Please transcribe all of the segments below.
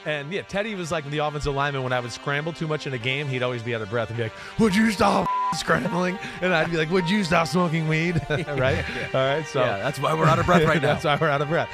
And, yeah, Teddy was like the offensive lineman. When I would scramble too much in a game, he'd always be out of breath and be like, would you stop scrambling? And I'd be like, would you stop smoking weed? Right? Yeah. All right. So that's why we're out of breath right now. That's why we're out of breath.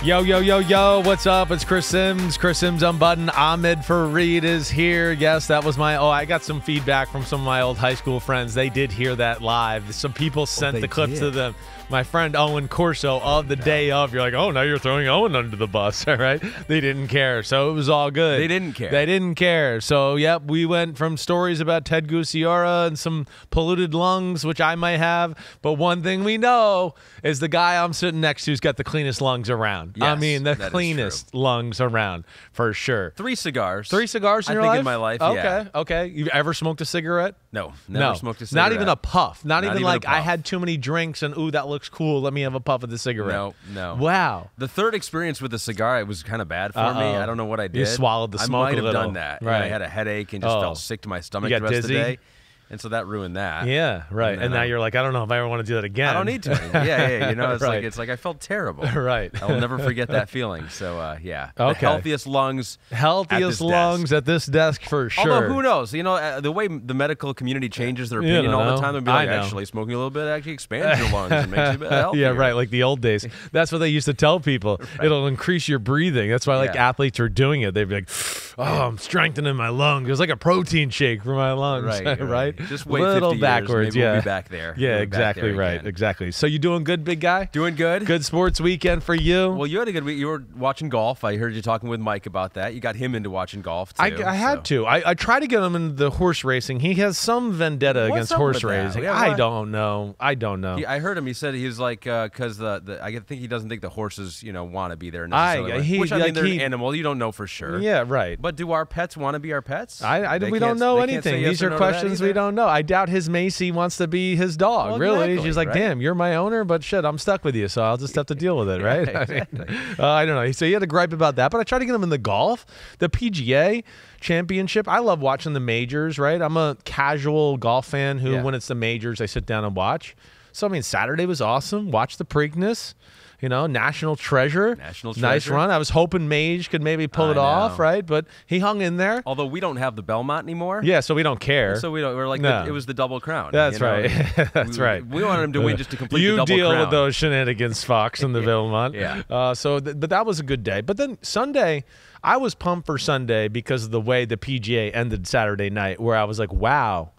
Yo, yo, yo, yo, what's up? It's Chris Sims. Chris Sims Unbuttoned. Ahmed Fareed is here. Yes, that was I got some feedback from some of my old high school friends. They did hear that live. Some people sent the clip to them. My friend Owen Corso of the day of. You're like, oh, now you're throwing Owen under the bus, all right? They didn't care, so it was all good. They didn't care. They didn't care. So, yep, we went from stories about Ted Gucciora and some polluted lungs, which I might have. But one thing we know is the guy I'm sitting next to's got the cleanest lungs around. Yes, I mean, the cleanest lungs around, for sure. 3 cigars. 3 cigars in your life? I think in my life, yeah. Okay. You ever smoked a cigarette? No, never smoked a cigarette. Not even a puff. Not even like, I had too many drinks and, ooh, that looks cool. Let me have a puff of the cigarette. No. Wow. The third experience with the cigar, it was kind of bad for me. I don't know what I did. You swallowed the smoke I might a have little. done that. Right. I had a headache and just felt sick to my stomach you the got rest dizzy? of the day. And so that ruined that. Yeah, right. And now you're like, I don't know if I ever want to do that again. I don't need to. Yeah. You know, it's like I felt terrible. Right. I will never forget that feeling. So, yeah. Okay. The healthiest lungs. Healthiest lungs at this desk for sure. Although, who knows? You know, the way the medical community changes their opinion all the time, they'll be like, actually, smoking a little bit actually expands your lungs and makes you a bit healthier. Yeah, right. Like the old days. That's what they used to tell people. Right. It'll increase your breathing. That's why athletes are doing it. They'd be like, oh, I'm strengthening my lungs. It was like a protein shake for my lungs. Right. Just wait 50 backwards, years, maybe we'll be back there. Yeah, exactly right. Again. Exactly. So you doing good, big guy? Doing good. Good sports weekend for you? Well, you had a good week. You were watching golf. I heard you talking with Mike about that. You got him into watching golf, too. I had to. I tried to get him into the horse racing. He has some vendetta against horse racing. Yeah, I don't know. I heard him. He said he was like, because I think he doesn't think the horses, want to be there necessarily. Which, I mean, they're an animal. You don't know for sure. Yeah, right. But do our pets want to be our pets? We don't know anything. These are questions we don't know. I doubt his Macy wants to be his dog. Well, really, exactly, she's like, damn, you're my owner, but shit, I'm stuck with you, so I'll just have to deal with it, right? Exactly. I don't know. So he had a gripe about that, but I tried to get him in the golf, the PGA Championship. I love watching the majors, right? I'm a casual golf fan who, when it's the majors, I sit down and watch. So I mean, Saturday was awesome. Watch the Preakness. National treasure. Nice run. I was hoping Mage could maybe pull it off, right? But he hung in there. Although we don't have the Belmont anymore. Yeah, so we don't care. So we don't. We're like, it was the Double Crown. That's right. That's right. We wanted him to win just to complete the Double Crown. You deal with those shenanigans, Fox, and the Belmont. Yeah. But that was a good day. But then Sunday, I was pumped for Sunday because of the way the PGA ended Saturday night, where I was like, wow,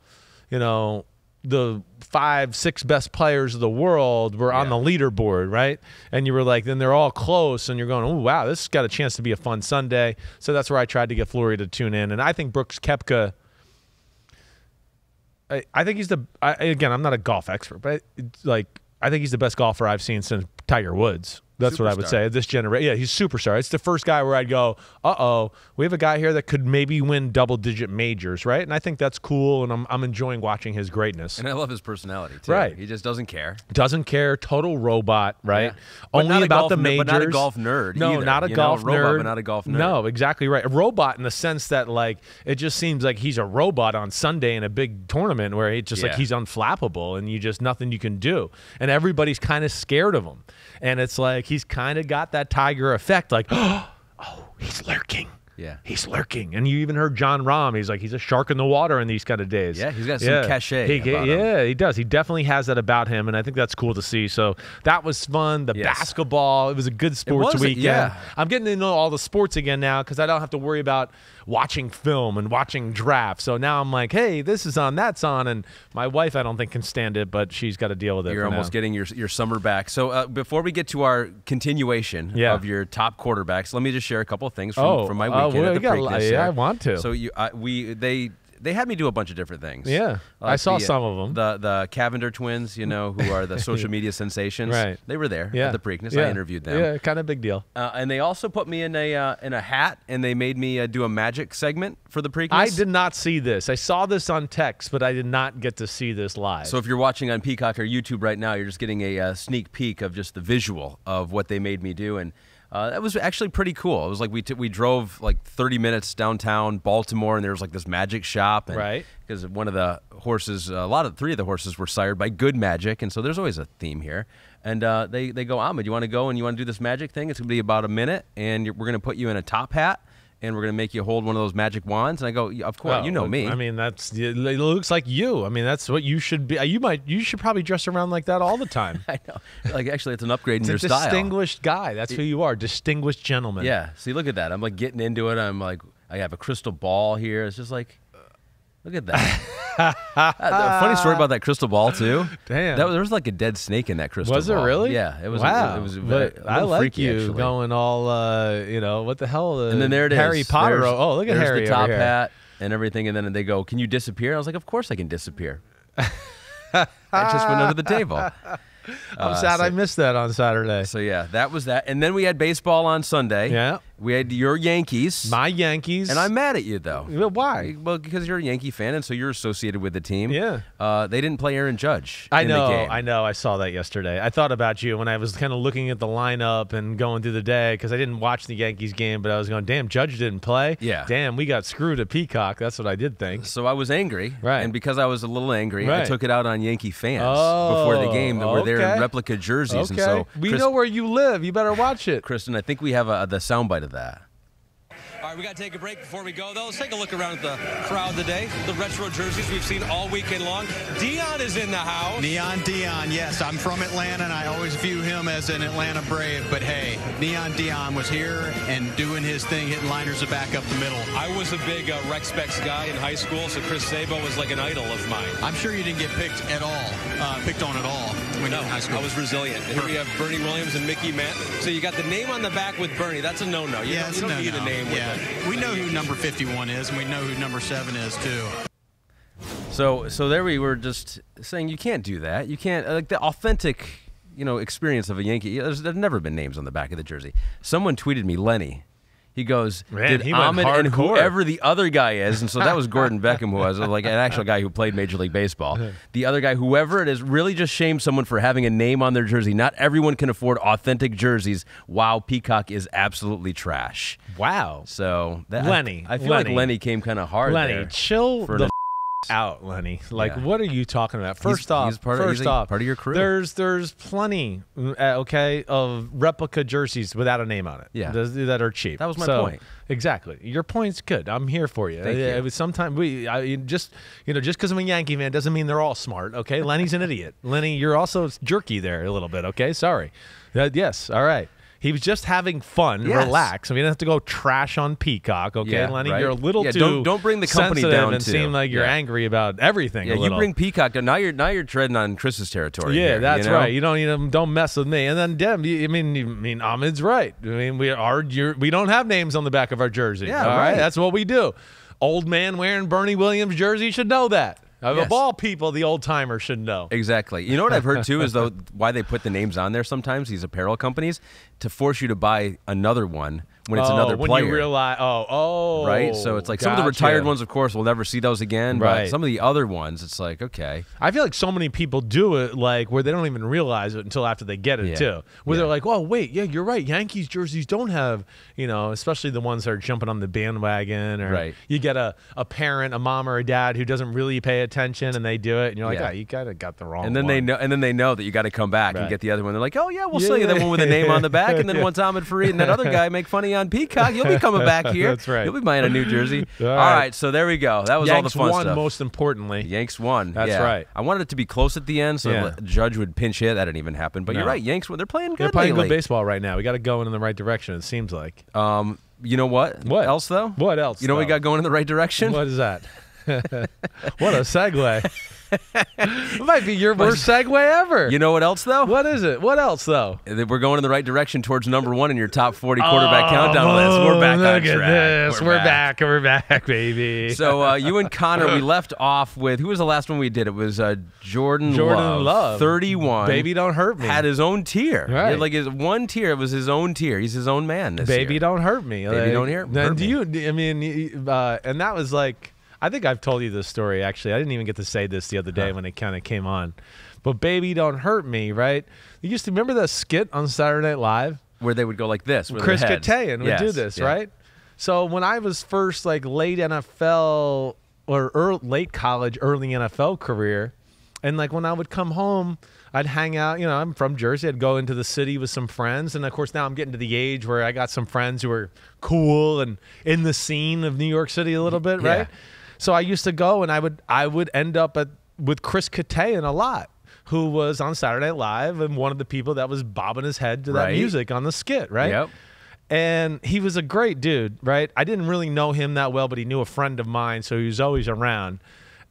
the 5-6 best players of the world were on the leaderboard, right? And you were like, then they're all close, and you're going, oh, wow, this has got a chance to be a fun Sunday. So that's where I tried to get Flory to tune in. And I think Brooks Koepka, I think he's again, I'm not a golf expert, but I think he's the best golfer I've seen since Tiger Woods. That's what I would say. This generation, yeah, he's a superstar. It's the first guy where I'd go, we have a guy here that could maybe win double-digit majors, right? And I think that's cool, and I'm enjoying watching his greatness. And I love his personality, too. Right. He just doesn't care. Doesn't care. Total robot, right? Yeah. Only about the majors. But not a golf nerd No, either. not a golf nerd. Robot, but not a golf nerd. No, exactly right. A robot in the sense that, it just seems like he's a robot on Sunday in a big tournament where it's just he's unflappable, and nothing you can do. And everybody's kind of scared of him. And it's like he's kind of got that Tiger effect, like, oh, he's lurking. Yeah. He's lurking. And you even heard John Rahm. He's like, he's a shark in the water in these kind of days. Yeah, he's got some cachet about him. He does. He definitely has that about him, and I think that's cool to see. So that was fun. The basketball, it was a good sports weekend. Yeah. I'm getting to know all the sports again now because I don't have to worry about watching film and watching drafts. So now I'm like, hey, this is on, that's on. And my wife, I don't think, can stand it, but she's got to deal with it. You're almost getting your summer back. So before we get to our continuation of your top quarterbacks, let me just share a couple of things from my weekend at the Preakness. Yeah, I want to. So they had me do a bunch of different things. Yeah, I saw some of them. The Cavender twins, who are the social media sensations. Right. They were there at the Preakness. Yeah. I interviewed them. Yeah, kind of big deal. And they also put me in a hat, and they made me do a magic segment for the Preakness. I did not see this. I saw this on text, but I did not get to see this live. So if you're watching on Peacock or YouTube right now, you're just getting a sneak peek of just the visual of what they made me do. And That was actually pretty cool. It was like we drove like 30 minutes downtown Baltimore, and there was like this magic shop. And right. Because one of the horses, three of the horses were sired by good magic, and so there's always a theme here. And they go, Ahmed, you want to go and you want to do this magic thing? It's going to be about a minute, and we're going to put you in a top hat, and we're going to make you hold one of those magic wands. And I go, of course, you know me. I mean, it looks like you. I mean, that's what you should be. You should probably dress around like that all the time. I know. Like, actually, it's an upgrade in your style. Distinguished guy. That's who you are. Distinguished gentleman. Yeah. See, look at that. I'm like getting into it. I'm like, I have a crystal ball here. It's just like, look at that. Funny story about that crystal ball too. Damn, there was like a dead snake in that crystal ball. Was it really? Yeah, it was. Wow. It was I like freaky, you actually. going all, what the hell? And then there it is, Harry Potter. Oh, look at Harry. There's the top hat and everything, and then they go, "Can you disappear?" I was like, "Of course I can disappear." I just went under the table. I'm sad I missed that on Saturday. So yeah, that was that, and then we had baseball on Sunday. Yeah. We had your Yankees. My Yankees. And I'm mad at you, though. Why? Well, because you're a Yankee fan, and so you're associated with the team. Yeah. They didn't play Aaron Judge in the game. I know. I saw that yesterday. I thought about you when I was kind of looking at the lineup and going through the day because I didn't watch the Yankees game, but I was going, damn, Judge didn't play. Yeah. Damn, we got screwed at Peacock. That's what I did think. So I was angry. Right. And because I was a little angry, right. I took it out on Yankee fans before the game that were there in replica jerseys. Okay. And so we know where you live. You better watch it. Kristen, I think we have the soundbite of that. All right, we got to take a break before we go, though. Let's take a look around at the crowd today. The retro jerseys we've seen all weekend long. Dion is in the house. Neon Dion, yes. I'm from Atlanta, and I always view him as an Atlanta Brave. But, hey, Neon Dion was here and doing his thing, hitting liners to back up the middle. I was a big Rex Specs guy in high school, so Chris Sabo was like an idol of mine. I'm sure you didn't get picked on at all when you were in high school. I was resilient. Here we have Bernie Williams and Mickey Mantle. So you got the name on the back with Bernie. That's a no-no. You don't need a name with it. We know who number 51 is, and we know who number 7 is, too. So there we were just saying you can't do that. You can't, like the authentic, experience of a Yankee. There's never been names on the back of the jersey. Someone tweeted me, Lenny. He goes, did Ahmed and whoever the other guy is, and so that was Gordon Beckham, who was like an actual guy who played Major League Baseball. The other guy, whoever it is, really just shamed someone for having a name on their jersey. Not everyone can afford authentic jerseys. Wow, Peacock is absolutely trash. Wow. So Lenny, I feel like Lenny came kind of hard. Lenny, there chill the out, Lenny. Like, what are you talking about? First off, part of your crew. There's plenty, of replica jerseys without a name on it. Yeah, that are cheap. That was my point. Exactly, your point's good. I'm here for you. Thank you. Sometimes just because I'm a Yankee fan doesn't mean they're all smart. Okay, Lenny's an idiot. Lenny, you're also jerky there a little bit. Okay, sorry. Yes, all right. He was just having fun, relax. I mean, you don't have to go trash on Peacock, okay, Lenny? Right. You're a little too don't bring the company down and seem like you're angry about everything. Yeah, you bring Peacock down. Now you're treading on Chris's territory. Yeah, here, that's right. You don't mess with me. And then I mean, Ahmed's right. I mean, we don't have names on the back of our jersey. Yeah, all right. That's what we do. Old man wearing Bernie Williams jersey should know that. Of all people, the old timer should know. Exactly. You know what I've heard too is though why they put the names on there sometimes, these apparel companies, to force you to buy another one when it's another player. When you realize, right? So it's like some of the retired ones, of course, we'll never see those again. Right. But some of the other ones, it's like, okay. I feel like so many people do it like where they don't even realize it until after they get it too. Where they're like, oh, wait, yeah, you're right. Yankees jerseys don't have, especially the ones that are jumping on the bandwagon. Or you get a parent, a mom or a dad who doesn't really pay attention and they do it. And you're like, you kind of got the wrong and then one. they know that you got to come back and get the other one. They're like, oh, yeah, we'll sell you that one with a name on the back. And then once Ahmed Fareed and that other guy make funny on Peacock, you'll be coming back here. That's right. You'll be buying a new jersey. All right, so there we go. That was Yanks all the fun won, stuff. Most importantly. Yanks won. That's right. I wanted it to be close at the end, so the Judge would pinch hit. That didn't even happen. But you're right. Yanks, they're playing good. They're playing lately. good baseball right now. We got to go in the right direction. It seems like. You know what? What else though? What else? You know what we got going in the right direction? What is that? What a segue. It might be your worst segue ever. You know what else, though? What is it? What else, though? We're going in the right direction towards number 1 in your top 40 quarterback countdown list. We're back on track. Look at this. We're back. We're back, baby. So you and Connor, we left off with, who was the last one we did? It was Jordan Love. 31. Baby Don't Hurt Me. Had his own tier. Right. He had like his one tier. It was his own tier. He's his own man this Baby year. Don't Hurt Me. Baby Don't Hurt Me. I mean, and that was like, I think I've told you this story, actually. I didn't even get to say this the other day when it kind of came on. But Baby Don't Hurt Me, right? You used to remember that skit on Saturday Night Live Where they would go like this. With Chris their heads. Kattan would Yes, do this, yeah. right? So when I was first like late NFL or late college, early NFL career, and like when I would come home, I'd hang out. You know, I'm from Jersey. I'd go into the city with some friends, and of course now I'm getting to the age where I got some friends who are cool and in the scene of New York City a little bit, Yeah. right? So I used to go, and I would end up with Chris Kattan a lot, who was on Saturday Night Live and one of the people that was bobbing his head to that Right. music on the skit, right? Yep. And he was a great dude, right? I didn't really know him that well, but he knew a friend of mine, so he was always around.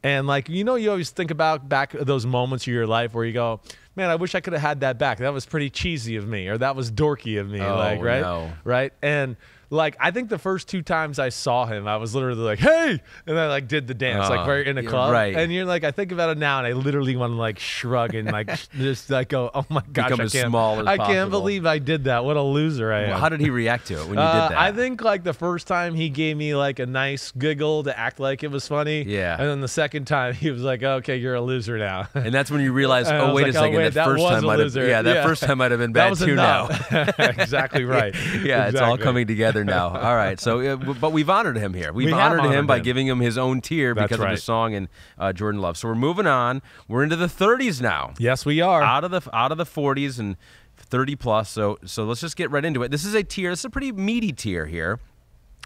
And like, you know, you always think about back those moments of your life where you go, man, I wish I could have had that back. That was pretty cheesy of me, or that was dorky of me, Oh, like, right? no. Right? And like, I think the first 2 times I saw him, I was literally like, hey, and I like did the dance, like we're in a yeah, club. right. And you're like, I think about it now, and I literally want to like shrug and like just like go, oh my gosh, Become I as can't, small as I can't possible. believe I did that. What a loser I am. Well, how did he react to it when you did that? I think like the first time he gave me like a nice giggle to act like it was funny. Yeah. And then the second time he was like, okay, you're a loser now. And that's when you realize, And I oh, was wait like, a second, wait, that first was time a might have, loser. yeah, that first time might have been That bad was too now. enough. Exactly right. Yeah, it's all Exactly. coming together now. All right, so but we've honored him here. We've We have honored him honored by him. giving him his own tier That's because of right. his song and Jordan Love. So we're moving on. We're into the 30s now. Yes, we are. Out of the 40s and 30 plus. So let's just get right into it. This is a tier. This is a pretty meaty tier here.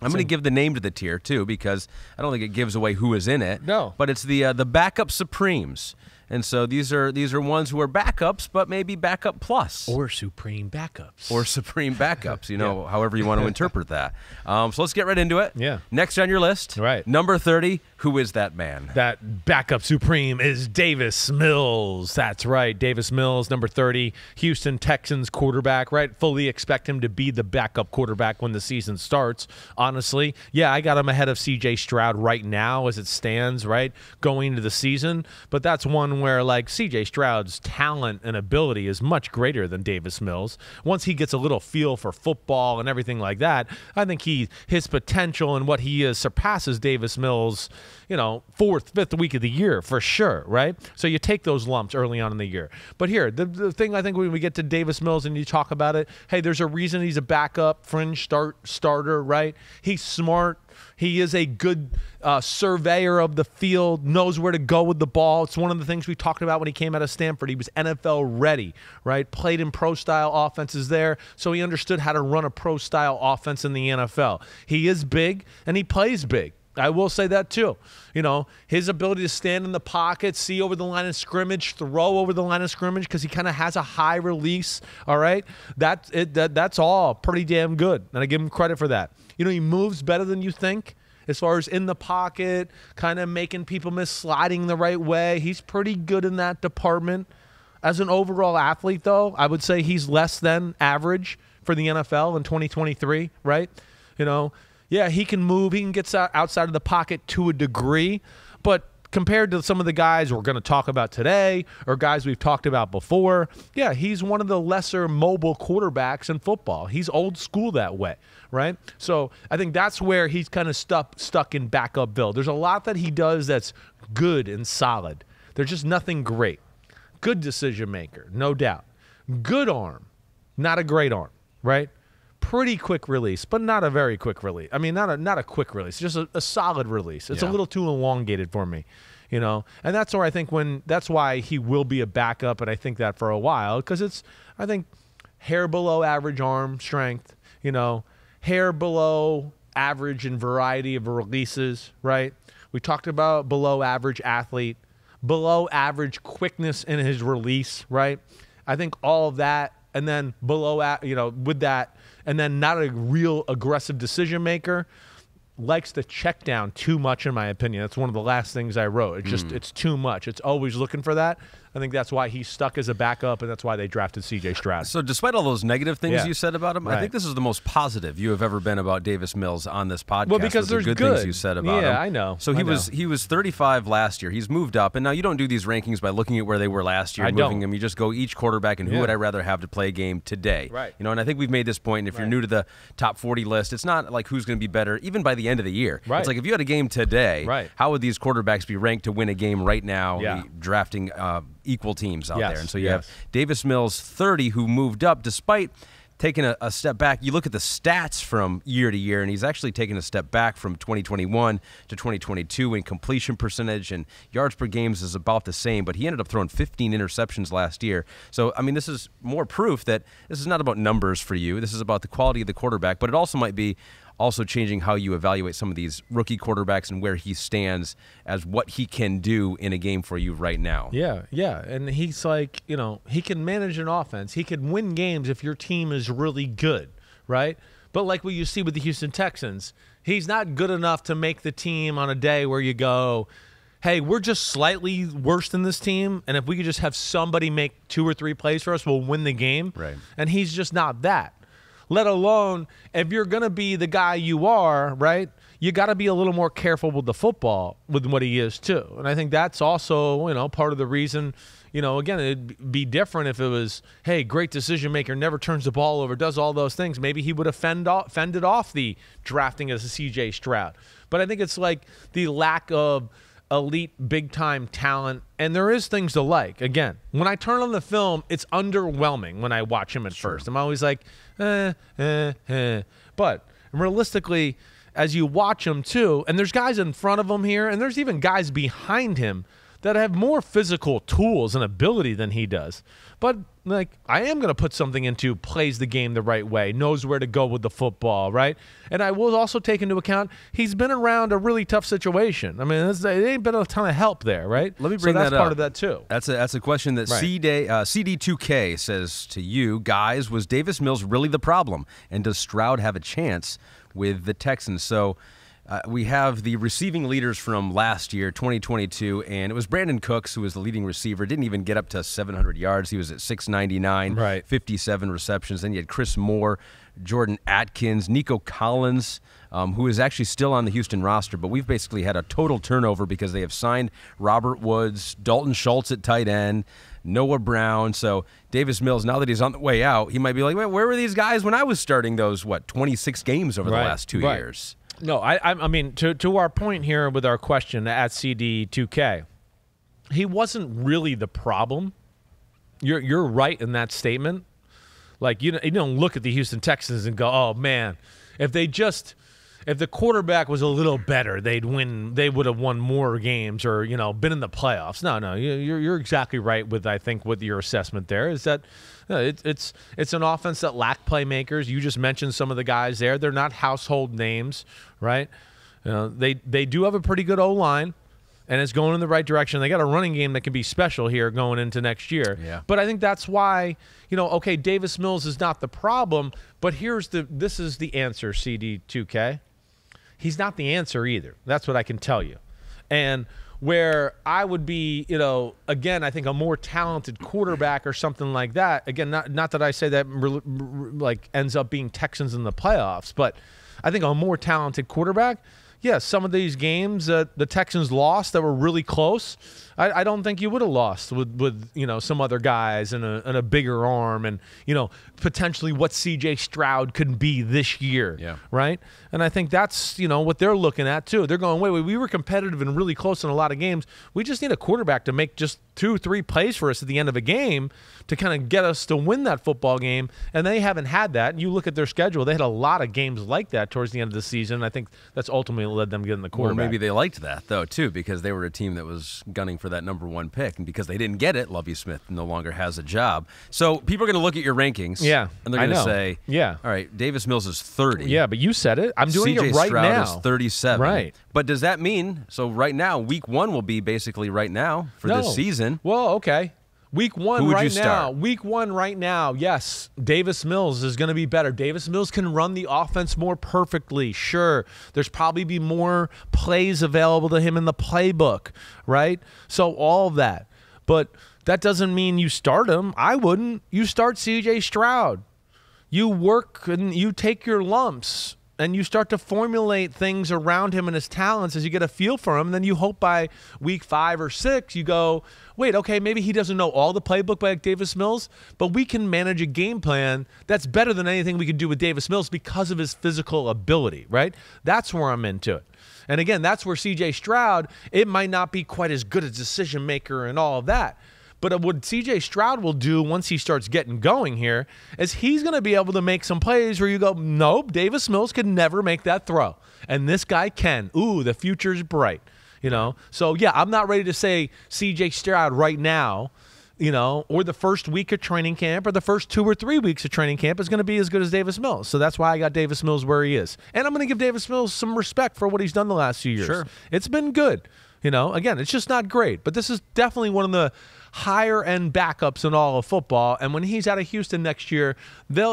I'm going to give the name to the tier too because I don't think it gives away who is in it. No. But it's the backup Supremes. And so these are ones who are backups, but maybe backup plus. Or supreme backups. Or supreme backups, you know, however you want to interpret that. So let's get right into it. Yeah. Next on your list, Right. number 30, who is that man? That backup supreme is Davis Mills. That's right. Davis Mills, number 30, Houston Texans quarterback, right? Fully expect him to be the backup quarterback when the season starts. Honestly, yeah, I got him ahead of CJ Stroud right now as it stands, right? Going into the season. But that's one where like CJ Stroud's talent and ability is much greater than Davis Mills. Once he gets a little feel for football and everything like that, I think his potential and what he is surpasses Davis Mills, you know, 4th, 5th week of the year for sure, right? So you take those lumps early on in the year. But here, the thing I think when we get to Davis Mills and you talk about it, hey, there's a reason he's a backup fringe starter, right? He's smart. He is a good surveyor of the field, knows where to go with the ball. It's one of the things we talked about when he came out of Stanford. He was NFL ready, right? Played in pro-style offenses there, so he understood how to run a pro-style offense in the NFL. He is big, and he plays big. I will say that too. You know, his ability to stand in the pocket, see over the line of scrimmage, throw over the line of scrimmage because he kind of has a high release, all right? That's all pretty damn good, and I give him credit for that. You know, he moves better than you think as far as in the pocket, kind of making people miss, sliding the right way. He's pretty good in that department. As an overall athlete, though, I would say he's less than average for the NFL in 2023, right? You know, yeah, he can move. He can get outside of the pocket to a degree. But compared to some of the guys we're going to talk about today or guys we've talked about before, yeah, he's one of the lesser mobile quarterbacks in football. He's old school that way, right? So I think that's where he's kind of stuck in backup-ville. There's a lot that he does that's good and solid. There's just nothing great. Good decision maker, no doubt. Good arm, not a great arm, right? Pretty quick release, but not a very quick release. I mean, not a quick release, just a solid release. It's a little too elongated for me, you know. And that's where I think that's why he will be a backup, and I think that for a while because I think hair below average arm strength, you know, hair below average in variety of releases, right? We talked about below average athlete, below average quickness in his release, right? I think all of that, and then with that. And then not a real aggressive decision maker, likes to check down too much, in my opinion. That's one of the last things I wrote. It's too much. It's always looking for that. I think that's why he's stuck as a backup, and that's why they drafted CJ Stroud. So despite all those negative things you said about him, I Right. think this is the most positive you have ever been about Davis Mills on this podcast. Well, because with the there's good good. things you said about him. Yeah, I know. So he was 35 last year. He's moved up, and now you don't do these rankings by looking at where they were last year and moving them. You just go each quarterback and who would I rather have to play a game today. Right. You know, and I think we've made this point. And if you're new to the top 40 list, it's not like who's going to be better even by the end of the year. Right. It's like if you had a game today, how would these quarterbacks be ranked to win a game right now? Drafting equal teams out there. And so you have Davis Mills, 30, who moved up despite taken a step back. You look at the stats from year to year, and he's actually taken a step back from 2021 to 2022 in completion percentage, and yards per games is about the same, but he ended up throwing 15 interceptions last year. So, I mean, this is more proof that this is not about numbers for you. This is about the quality of the quarterback, but it also might be also changing how you evaluate some of these rookie quarterbacks and where he stands as what he can do in a game for you right now. Yeah, yeah. And he's like, he can manage an offense. He can win games if your team is really good, right? But like what you see with the Houston Texans, he's not good enough to make the team on a day where you go, hey, we're just slightly worse than this team, and if we could just have somebody make 2 or 3 plays for us, we'll win the game. Right. And he's just not that. Let alone, if you're going to be the guy you are, right, you got to be a little more careful with the football with what he is too. And I think that's also, part of the reason, again, it'd be different if it was, hey, great decision maker, never turns the ball over, does all those things. Maybe he would have fended off the drafting as a C.J. Stroud. But I think it's like the lack of elite big-time talent, and there is things to like. Again, when I turn on the film, it's underwhelming when I watch him at first. I'm always like, But realistically, as you watch him too, and there's guys in front of him here, and there's even guys behind him that have more physical tools and ability than he does. But, I am going to put something into plays the game the right way, knows where to go with the football, right? And I will also take into account he's been around a really tough situation. I mean, it ain't been a ton of help there, right? Let me bring that up. That's part of that, too. That's a question that right. CD2K says to you, guys, was Davis Mills really the problem? And does Stroud have a chance with the Texans? So we have the receiving leaders from last year, 2022, and it was Brandon Cooks who was the leading receiver. Didn't even get up to 700 yards. He was at 699, right. 57 receptions. Then you had Chris Moore, Jordan Atkins, Nico Collins, who is actually still on the Houston roster, but we've basically had a total turnover because they have signed Robert Woods, Dalton Schultz at tight end, Noah Brown. So Davis Mills, now that he's on the way out, he might be like, wait, where were these guys when I was starting those, 26 games over the last 2 years? No, I mean, to our point here with our question at CD2K, he wasn't really the problem. You're right in that statement. Like, you don't look at the Houston Texans and go, oh, man, if the quarterback was a little better, they would have won more games or, been in the playoffs. No, you're exactly right with your assessment there is that it's an offense that lacked playmakers. You just mentioned some of the guys there. They're not household names, right? They do have a pretty good O-line, and it's going in the right direction. They got a running game that can be special here going into next year. Yeah. But I think that's why, okay, Davis Mills is not the problem, but this is the answer, CD2K. He's not the answer either. That's what I can tell you. And where I would be, again, I think a more talented quarterback or something like that. Again, not that I say that ends up being Texans in the playoffs, but I think a more talented quarterback. Yeah, some of these games that the Texans lost that were really close, I don't think you would have lost with some other guys and a bigger arm and potentially what C.J. Stroud could be this year, right? And I think that's what they're looking at too. They're going, wait, we were competitive and really close in a lot of games. We just need a quarterback to make just 2-3 plays for us at the end of a game to kind of get us to win that football game, and they haven't had that. You look at their schedule; they had a lot of games like that towards the end of the season. I think that's ultimately led them getting the quarterback. Well, maybe they liked that though too, because they were a team that was gunning for that number 1 pick, and because they didn't get it, Lovie Smith no longer has a job. So people are going to look at your rankings, and they're going to say, all right, Davis Mills is 30. Yeah, but you said it. I'm doing C.J. it right Stroud now. is 37. Right. But does that mean right now, week 1 will be basically right now for this season? Well, okay. Week 1 Who would right you start? now. Week 1 right now. Yes, Davis Mills is going to be better. Davis Mills can run the offense more perfectly. Sure, there's probably be more plays available to him in the playbook, right? So all of that. But that doesn't mean you start him. I wouldn't. You start C.J. Stroud. You work and you take your lumps and you start to formulate things around him and his talents as you get a feel for him. And then you hope by week 5 or 6, you go, wait, okay, maybe he doesn't know all the playbook like Davis Mills, but we can manage a game plan that's better than anything we can do with Davis Mills because of his physical ability, right? That's where I'm into it. And again, that's where C.J. Stroud, it might not be quite as good a decision maker and all of that. But what C.J. Stroud will do once he starts getting going here is he's going to be able to make some plays where you go, nope, Davis Mills could never make that throw. And this guy can. Ooh, the future's bright. So, yeah, I'm not ready to say C.J. Stroud right now, or the first week of training camp or the first 2 or 3 weeks of training camp is going to be as good as Davis Mills. So that's why I got Davis Mills where he is. And I'm going to give Davis Mills some respect for what he's done the last few years. Sure. It's been good. Again, it's just not great. But this is definitely one of the higher-end backups in all of football. And when he's out of Houston next year,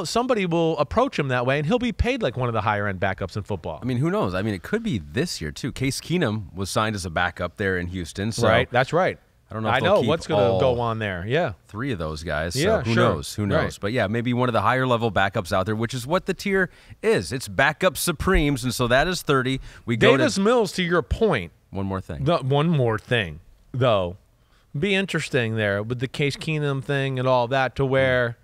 somebody will approach him that way, and he'll be paid like one of the higher-end backups in football. I mean, who knows? I mean, it could be this year, too. Case Keenum was signed as a backup there in Houston. So right, that's right. I don't know if I they'll know keep what's going to go on there. Yeah. 3 of those guys. Yeah, So who sure. knows? Who knows? Right. But, yeah, maybe one of the higher-level backups out there, which is what the tier is. It's backup Supremes, and so that is 30. We go Davis Mills, to your point. One more thing. One more thing, though. Be interesting there with the Case Keenum thing and all that to where,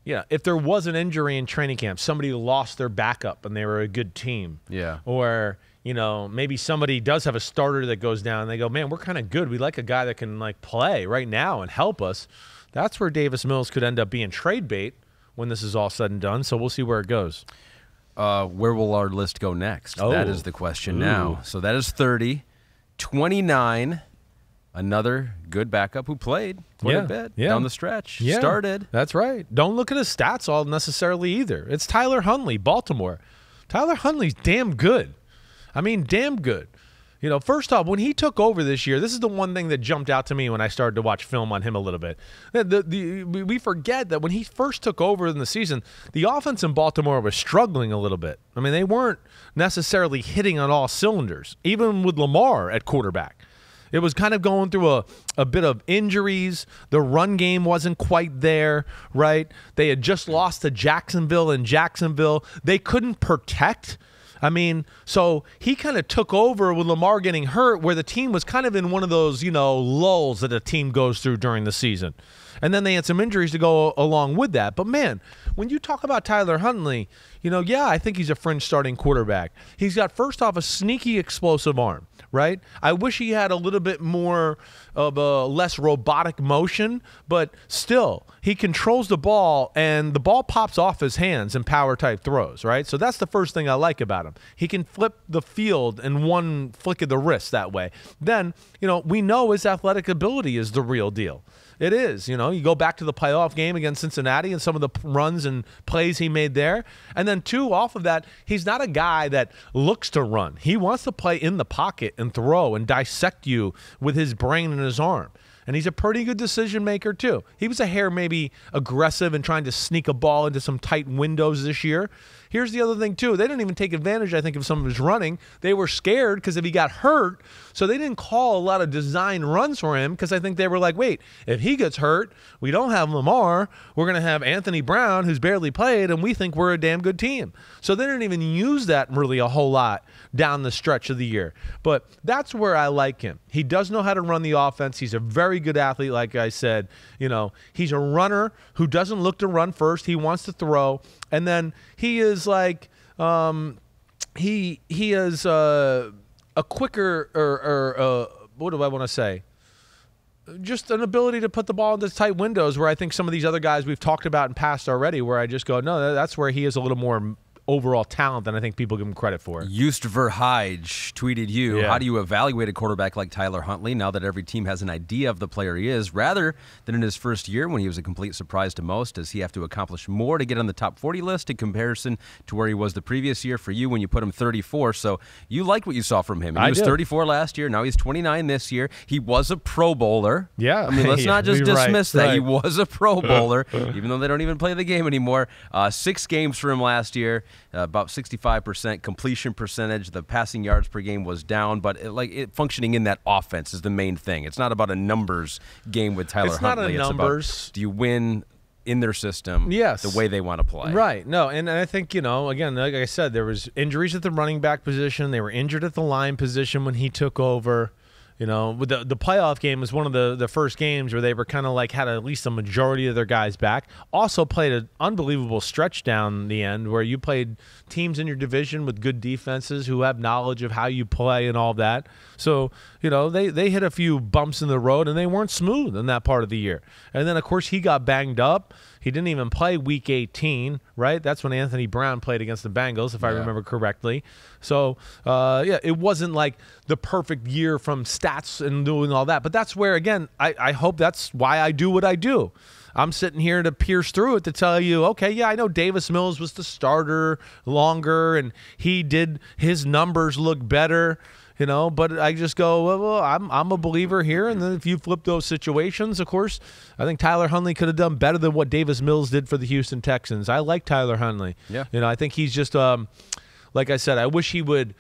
if there was an injury in training camp, somebody lost their backup and they were a good team. Yeah. Or, maybe somebody does have a starter that goes down and they go, man, we're kind of good. We like a guy that can, play right now and help us. That's where Davis Mills could end up being trade bait when this is all said and done. So we'll see where it goes. Where will our list go next? Oh. That is the question now. So that is 30. 29, another good backup who played quite a bit down the stretch. Yeah, Started. That's right. Don't look at his stats all necessarily either. It's Tyler Huntley, Baltimore. Tyler Huntley's damn good. I mean, damn good. First off, when he took over this year, this is the one thing that jumped out to me when I started to watch film on him a little bit. We forget that when he first took over in the season, the offense in Baltimore was struggling a little bit. I mean, they weren't necessarily hitting on all cylinders, even with Lamar at quarterback. It was kind of going through a bit of injuries. The run game wasn't quite there, right? They had just lost to Jacksonville in Jacksonville. They couldn't protect. I mean, so he kind of took over with Lamar getting hurt where the team was kind of in one of those, lulls that a team goes through during the season. And then they had some injuries to go along with that. But, man, when you talk about Tyler Huntley, I think he's a fringe starting quarterback. He's got, first off, a sneaky explosive arm, right? I wish he had a little bit more of a less robotic motion, but still, he controls the ball, and the ball pops off his hands in power-type throws, right? So that's the first thing I like about him. He can flip the field in one flick of the wrist that way. Then, we know his athletic ability is the real deal. It is. You go back to the playoff game against Cincinnati and some of the runs and plays he made there. And then, 2, off of that, he's not a guy that looks to run. He wants to play in the pocket and throw and dissect you with his brain and his arm. And he's a pretty good decision maker, too. He was a hair maybe aggressive and trying to sneak a ball into some tight windows this year. Here's the other thing, too. They didn't even take advantage, I think, of some of his running. They were scared because if he got hurt, so they didn't call a lot of design runs for him because I think they were like, wait, if he gets hurt, we don't have Lamar. We're going to have Anthony Brown, who's barely played, and we think we're a damn good team. So they didn't even use that really a whole lot down the stretch of the year. But that's where I like him. He does know how to run the offense. He's a very good athlete, like I said. He's a runner who doesn't look to run first. He wants to throw. And then he is like he is a quicker or what do I want to say? Just an ability to put the ball into tight windows where I think some of these other guys we've talked about in past already where I just go, no, that's where he is a little more overall talent than I think people give him credit for. Just Verheij tweeted you, how do you evaluate a quarterback like Tyler Huntley now that every team has an idea of the player he is, rather than in his first year when he was a complete surprise to most? Does he have to accomplish more to get on the top 40 list in comparison to where he was the previous year for you when you put him 34? So you liked what you saw from him. He was 34 last year. Now he's 29 this year. He was a Pro Bowler. Yeah. I mean, let's not just dismiss that. Right. He was a Pro Bowler, even though they don't even play the game anymore. 6 games for him last year. About 65% completion percentage. The passing yards per game was down, but functioning in that offense is the main thing. It's not about a numbers game with Tyler Huntley. It's not a numbers. It's about, do you win in their system the way they want to play? Right. No, and I think, again, like I said, there was injuries at the running back position. They were injured at the line position when he took over. You know, with the playoff game was one of the first games where they were kind of like had at least a majority of their guys back. Also played an unbelievable stretch down the end where you played teams in your division with good defenses who have knowledge of how you play and all that. So, you know, they hit a few bumps in the road and they weren't smooth in that part of the year. And then, of course, he got banged up. He didn't even play Week 18, right? That's when Anthony Brown played against the Bengals, if I remember correctly. So, yeah, it wasn't like the perfect year from stats and doing all that. But that's where, again, I hope that's why I do what I do. I'm sitting here to pierce through it to tell you, okay, yeah, I know Davis Mills was the starter longer, and he did his numbers look better. You know, but I just go, well, I'm a believer here. And then if you flip those situations, of course, I think Tyler Huntley could have done better than what Davis Mills did for the Houston Texans. I like Tyler Huntley. Yeah. You know, I think he's just, like I said, I wish he would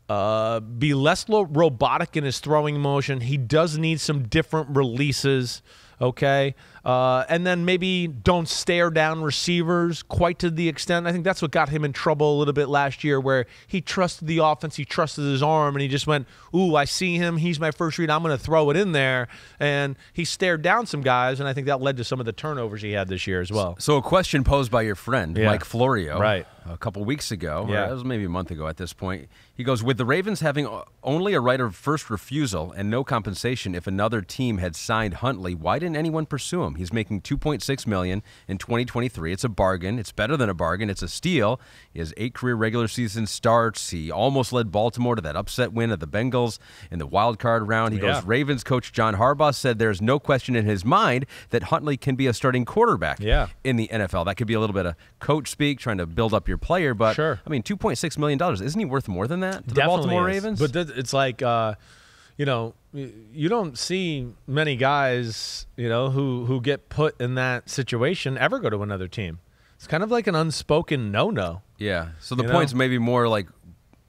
be less robotic in his throwing motion. He does need some different releases. Okay. And then maybe don't stare down receivers quite to the extent. I think that's what got him in trouble a little bit last year, where he trusted the offense, he trusted his arm, and he just went, ooh, I see him, he's my first read, I'm going to throw it in there. And he stared down some guys, and I think that led to some of the turnovers he had this year as well. So a question posed by your friend, Mike Florio, right, a couple weeks ago, yeah, or it was maybe a month ago at this point. He goes, with the Ravens having only a right of first refusal and no compensation if another team had signed Huntley, why didn't anyone pursue him? He's making $2.6 million in 2023. It's a bargain. It's better than a bargain. It's a steal. He has 8 career regular season starts. He almost led Baltimore to that upset win of the Bengals in the wild card round. He goes, Ravens coach John Harbaugh said there's no question in his mind that Huntley can be a starting quarterback in the NFL. That could be a little bit of coach speak, trying to build up your player. But, I mean, $2.6 million, isn't he worth more than that to the Baltimore Ravens? But it's like, you know, you don't see many guys, you know, who get put in that situation ever go to another team. It's kind of like an unspoken no-no. Yeah. So the point's maybe more like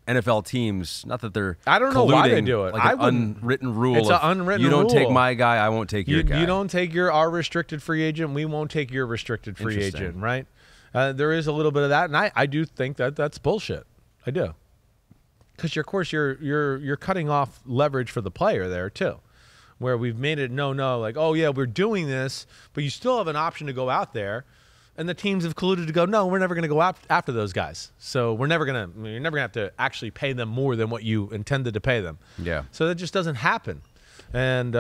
NFL teams, not that they're I don't know why they do it. Like an unwritten rule. It's an unwritten rule. You don't rule. take my guy, I won't take your guy. You don't take our restricted free agent, we won't take your restricted free agent, right? There is a little bit of that, and I do think that that's bullshit. I do. Because of course you're cutting off leverage for the player there too, where we've made it no, like, oh yeah, we're doing this, but you still have an option to go out there, and the teams have colluded to go, no, we're never going to go after those guys. So you're never gonna have to actually pay them more than what you intended to pay them. Yeah. So that just doesn't happen, and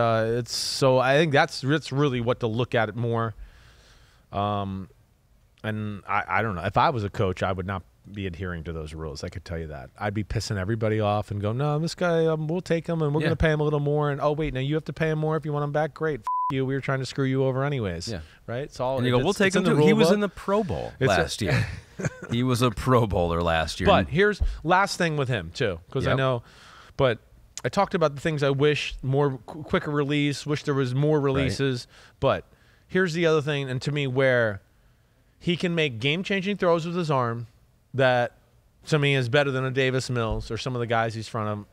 so I think that's really what to look at it more. And I don't know, if I was a coach, I would not be adhering to those rules. I could tell you that. I'd be pissing everybody off and go, no, this guy, we'll take him and we're going to pay him a little more. And oh wait, now you have to pay him more if you want him back. Great, you. We were trying to screw you over anyways. Yeah, right. It's all. And you go, we'll take him too. He was in the Pro Bowl last year. He was a Pro Bowler last year. But here's last thing with him too, because I know. But I talked about the things I wish more quicker release. Wish there was more releases. Right. But here's the other thing, and to me, where he can make game-changing throws with his arm. That, to me, is better than a Davis Mills or some of the guys he's front of him.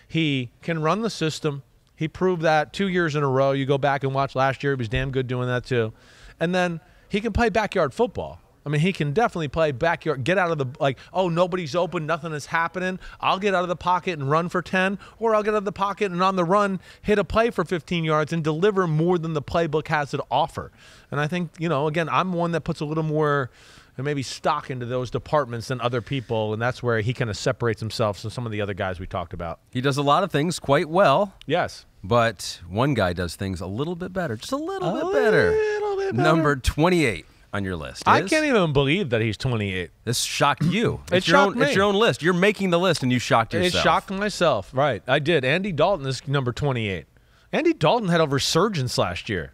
He can run the system. He proved that 2 years in a row. You go back and watch last year. He was damn good doing that too. And then he can play backyard football. I mean, he can definitely play backyard, get out of the, like, oh, nobody's open, nothing is happening. I'll get out of the pocket and run for 10, or I'll get out of the pocket and on the run, hit a play for 15 yards and deliver more than the playbook has to offer. And I think, you know, again, I'm one that puts a little more and maybe stock into those departments than other people, and that's where he kind of separates himself from some of the other guys we talked about. He does a lot of things quite well. Yes. But one guy does things a little bit better, just a little bit better. Number 28 on your list. I can't even believe that he's 28. This shocked you. It shocked me. It's your own list. You're making the list, and you shocked yourself. It shocked myself. Right. I did. Andy Dalton is number 28. Andy Dalton had a resurgence last year.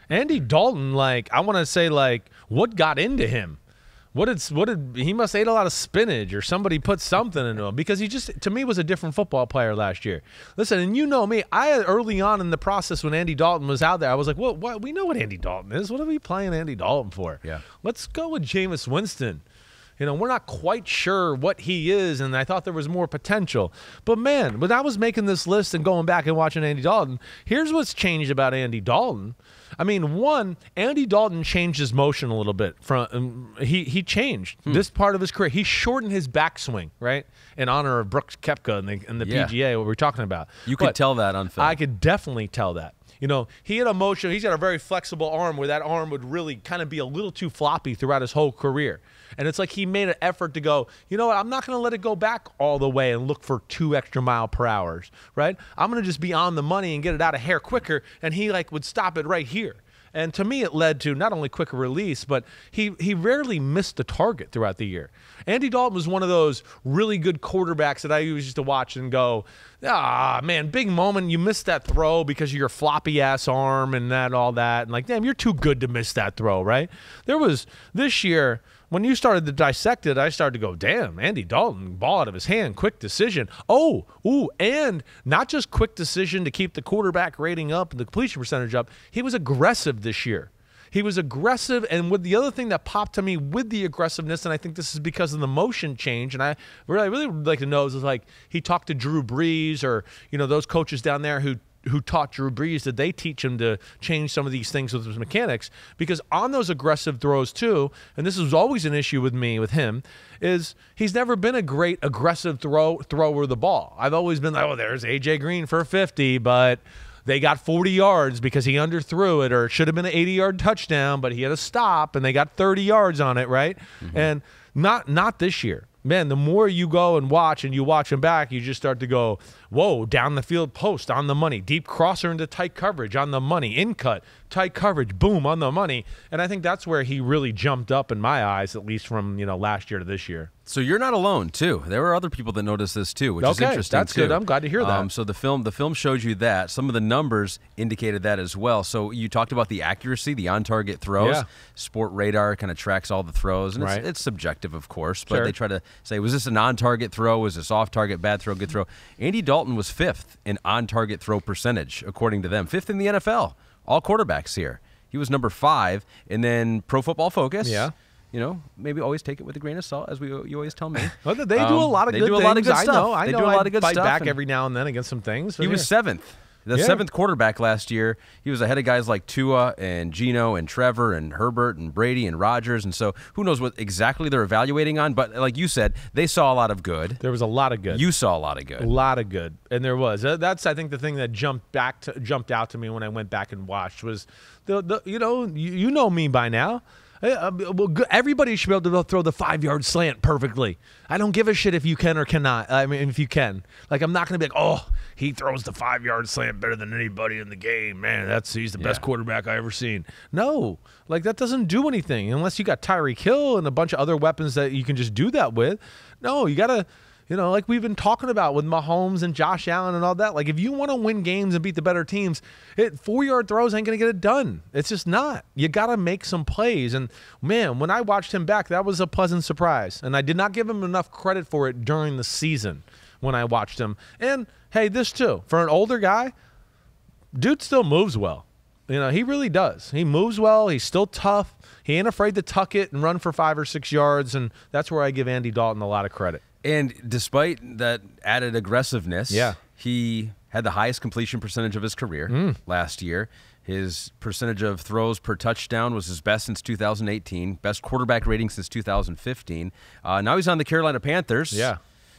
Andy Dalton, like, I want to say, like, what got into him? What did he must have ate a lot of spinach or somebody put something into him, because he just, to me, was a different football player last year. Listen, and you know me, early on in the process when Andy Dalton was out there, I was like, well, we know what Andy Dalton is. What are we playing Andy Dalton for? Yeah. Let's go with Jameis Winston. we're not quite sure what he is, and I thought there was more potential. But, man, when I was making this list and going back and watching Andy Dalton, here's what's changed about Andy Dalton. I mean, one, Andy Dalton changed his motion a little bit. He changed this part of his career. He shortened his backswing, right, in honor of Brooks Koepka and the PGA, what we're talking about. You could tell that on film. I could definitely tell that. He had a motion. He's got a very flexible arm where that arm would really kind of be a little too floppy throughout his whole career. And it's like he made an effort to go, you know what, I'm not going to let it go back all the way and look for 2 extra mile per hour, right? I'm going to just be on the money and get it out a hair quicker. And he would stop it right here. And to me, it led to not only quicker release, but he rarely missed the target throughout the year. Andy Dalton was one of those really good quarterbacks that I used to watch and go, man, big moment. You missed that throw because of your floppy-ass arm and all that. And damn, you're too good to miss that throw, right? There was this year, when you started to dissect it, I started to go, damn, Andy Dalton, ball out of his hand, quick decision. And not just quick decision to keep the quarterback rating up and the completion percentage up. He was aggressive this year. He was aggressive, and with the other thing that popped to me with the aggressiveness, and I think this is because of the motion change, and I really would like to know is he talked to Drew Brees or those coaches down there who taught Drew Brees, did they teach him to change some of these things with his mechanics? Because on those aggressive throws too, and this was always an issue with him, is he's never been a great aggressive thrower of the ball. I've always been like, there's A.J. Green for 50, but they got 40 yards because he underthrew it, or it should have been an 80-yard touchdown, but he had a stop, and they got 30 yards on it, right? Mm-hmm. And not this year. Man, the more you go and watch him back, you just start to go, whoa, down the field post, on the money, deep crosser into tight coverage, on the money, in cut, tight coverage, boom, on the money. And I think that's where he really jumped up in my eyes, at least from last year to this year. So you're not alone, too. There were other people that noticed this, too, which is interesting, that's good. I'm glad to hear that. So the film showed you that. Some of the numbers indicated that as well. So you talked about the accuracy, the on-target throws. Yeah. Sport Radar kind of tracks all the throws. And right. It's subjective, of course, but Sure. they try to say, was this an on-target throw? Was this off-target, bad throw, good throw? Andy Dalton was 5th in on-target throw percentage, according to them. 5th in the NFL. All quarterbacks here. He was number 5. And then Pro Football Focus. Yeah. Maybe always take it with a grain of salt, as you always tell me. Well, they do a lot of good things. They do a lot of good stuff. I know. They do a lot of good fight stuff. back every now and then against some things. He was 7th. The 7th quarterback last year. He was ahead of guys like Tua and Geno and Trevor and Herbert and Brady and Rodgers. And so who knows what exactly they're evaluating on. But like you said, they saw a lot of good. There was a lot of good. You saw a lot of good. A lot of good. And there was. That's, I think, the thing that jumped out to me when I went back and watched was, you know me by now. Everybody should be able to throw the 5-yard slant perfectly. I don't give a shit if you can or cannot. I mean, if you can. I'm not going to be like, he throws the 5-yard slant better than anybody in the game. Man, he's the best quarterback I ever seen. No, that doesn't do anything unless you got Tyreek Hill and a bunch of other weapons that you can just do that with. No, you got to. Like we've been talking about with Mahomes and Josh Allen and all that. If you want to win games and beat the better teams, 4-yard throws ain't going to get it done. It's just not. You got to make some plays. And, man, when I watched him back, that was a pleasant surprise. And I did not give him enough credit for it during the season when I watched him. And, hey, this too. For an older guy, dude still moves well. He really does. He moves well. He's still tough. He ain't afraid to tuck it and run for 5 or 6 yards. And that's where I give Andy Dalton a lot of credit. And despite that added aggressiveness, he had the highest completion percentage of his career last year. His percentage of throws per touchdown was his best since 2018, best quarterback rating since 2015. Now he's on the Carolina Panthers. Yeah.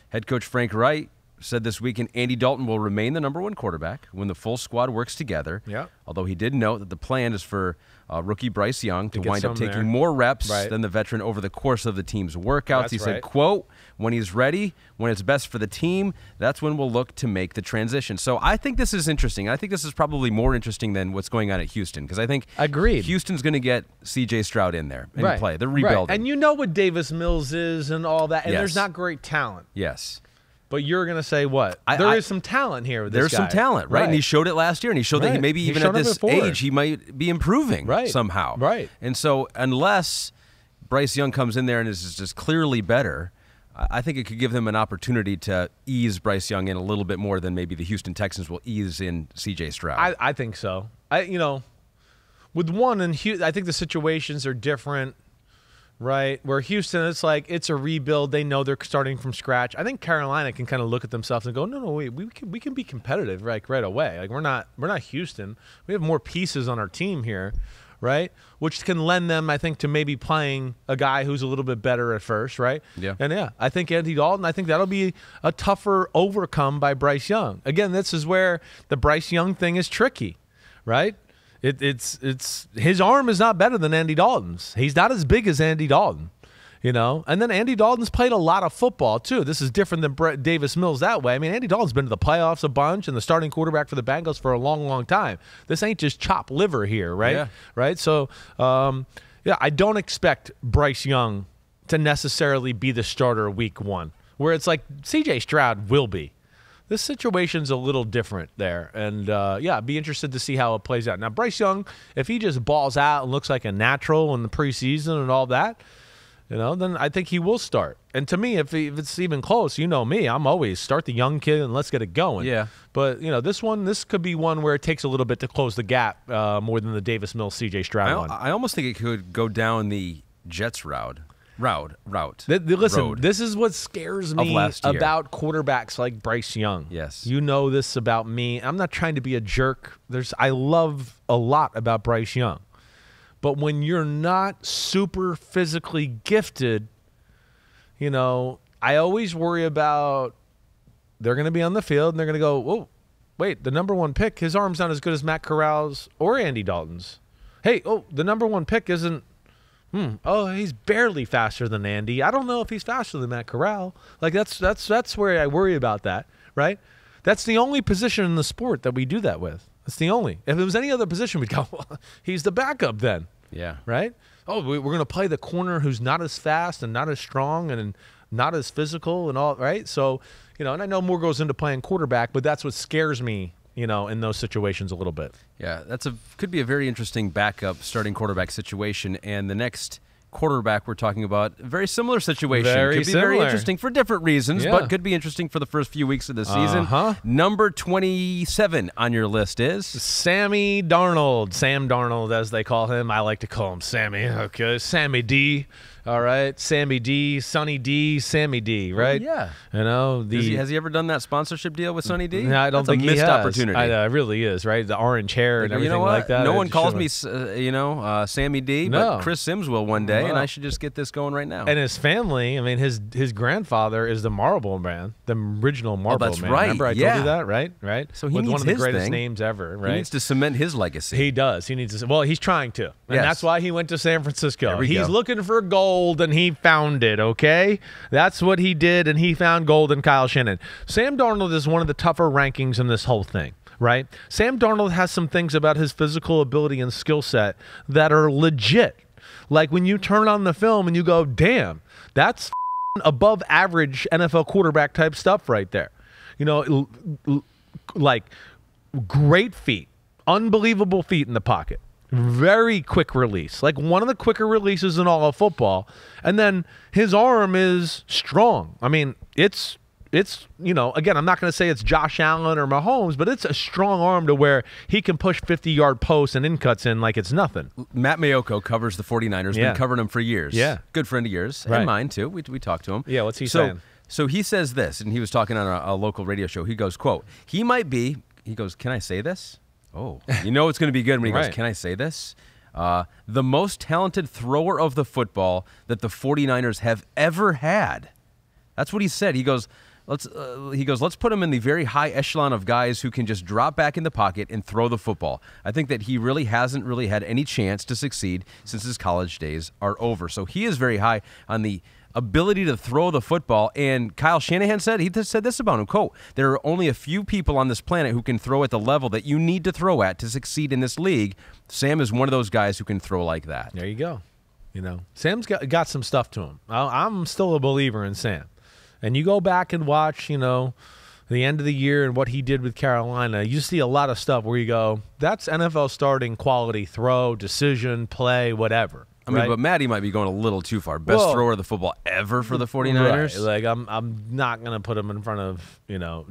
Head coach Frank Wright said this weekend Andy Dalton will remain the number 1 quarterback when the full squad works together. Yeah. Although he did note that the plan is for rookie Bryce Young to wind up taking there. more reps Right. than the veteran over the course of the team's workouts. That's He said, right. quote, when he's ready, when it's best for the team, that's when we'll look to make the transition. So I think this is interesting. I think this is probably more interesting than what's going on at Houston, because I think Agreed. Houston's going to get C.J. Stroud in there and play. They're Right. rebuilding. And you know what Davis Mills is and all that, and Yes. there's not great talent. Yes. But you're going to say what? There is some talent here with this There's guy. some talent, right? And he showed it last year, and he showed that Right. maybe He even showed at it this before. age, he might be improving somehow. Right. And so unless Bryce Young comes in there and is just clearly better, I think it could give them an opportunity to ease Bryce Young in a little bit more than maybe the Houston Texans will ease in C.J. Stroud. I think so. With one, and I think the situations are different. right? Where Houston, it's like it's a rebuild. They know they're starting from scratch. I think Carolina can kind of look at themselves and go, no, wait, we can be competitive right away. Like we're not Houston. We have more pieces on our team here, right? Which can lend them, I think, to maybe playing a guy who's a little bit better at first, right? Yeah. And I think Andy Dalton, I think that'll be a tougher overcome by Bryce Young. Again, this is where the Bryce Young thing is tricky, right? It's his arm is not better than Andy Dalton's. He's not as big as Andy Dalton, And then Andy Dalton's played a lot of football too. This is different than Brett Davis Mills that way. I mean, Andy Dalton's been to the playoffs a bunch and the starting quarterback for the Bengals for a long, long time. This ain't just chopped liver here, right? Yeah. Right. So, I don't expect Bryce Young to necessarily be the starter week 1, where it's like C.J. Stroud will be. This situation's a little different there. And, be interested to see how it plays out. Now, Bryce Young, if he just balls out and looks like a natural in the preseason and all that, then I think he will start. And to me, if it's even close, me, I'm always start the young kid and let's get it going. Yeah. But, this could be one where it takes a little bit to close the gap more than the Davis Mills, C.J. Stroud one. I almost think it could go down the Jets route. Listen, this is what scares me last year. about quarterbacks like Bryce Young. Yes. You know this about me. I'm not trying to be a jerk. I love a lot about Bryce Young. But when you're not super physically gifted, I always worry about they're going to be on the field and they're going to go, whoa, wait, the number 1 pick, his arm's not as good as Matt Corral's or Andy Dalton's. Hey, the number 1 pick isn't, he's barely faster than Andy. I don't know if he's faster than Matt Corral. Like that's where I worry about that, right? That's the only position in the sport that we do that with. That's the only. If it was any other position, we'd go, well, he's the backup then. Yeah. Right? We're going to play the corner who's not as fast and not as strong and not as physical and all, right? So, and I know more goes into playing quarterback, but that's what scares me, in those situations a little bit. Yeah, could be a very interesting backup starting quarterback situation. And the next quarterback we're talking about, very similar situation. Could be very interesting for different reasons, but could be interesting for the first few weeks of the season. Number 27 on your list is Sammy Darnold. Sam Darnold, as they call him. I like to call him Sammy. Okay, Sammy D. All right, Sammy D, Sonny D, Sammy D, right? Yeah. Has he ever done that sponsorship deal with Sonny D? No, I don't think he has. That's a missed opportunity. It really is, right? The orange hair and everything like that. No one calls me, Sammy D, but Chris Sims will one day, and I should just get this going right now. And his family, I mean, his grandfather is the Marble Man, the original Marble that's Man. right. Remember I told you that, right? So he with needs one of the his greatest thing. names ever, right? He needs to cement his legacy. He does. He needs to. Well, he's trying to, and Yes. that's why he went to San Francisco. He's He's looking for gold, and he found it. Okay, that's what he did, and he found gold in Kyle Shanahan. Sam Darnold is one of the tougher rankings in this whole thing. Right? Sam Darnold has some things about his physical ability and skill set that are legit. Like when you turn on the film and you go, damn, that's above average NFL quarterback type stuff right there. Like great feet, unbelievable feet in the pocket, very quick release, like one of the quicker releases in all of football. And then his arm is strong. I mean, it's again, I'm not going to say it's Josh Allen or Mahomes, but it's a strong arm to where he can push 50-yard posts and in-cuts in like it's nothing. Matt Mayoko covers the 49ers, been covering them for years. Yeah. Good friend of yours, Right. and mine too. We talked to him. Yeah, what's he saying? So he says this, and he was talking on a local radio show. He goes, quote, he goes, can I say this? Oh, it's going to be good when he goes, can I say this? The most talented thrower of the football that the 49ers have ever had. That's what he said. He goes, let's put him in the very high echelon of guys who can just drop back in the pocket and throw the football. I think that he really hasn't really had any chance to succeed since his college days are over. So he is very high on the ability to throw the football. And Kyle Shanahan said this about him, quote, there are only a few people on this planet who can throw at the level that you need to throw at to succeed in this league. Sam is one of those guys who can throw like that. There you go. Sam's got some stuff to him. I'm still a believer in Sam. And you go back and watch, the end of the year and what he did with Carolina, you see a lot of stuff where you go, that's NFL starting quality throw, decision, play, whatever. I mean, but Matty might be going a little too far. Best thrower of the football ever for the 49ers. Right. Like I'm not going to put him in front of,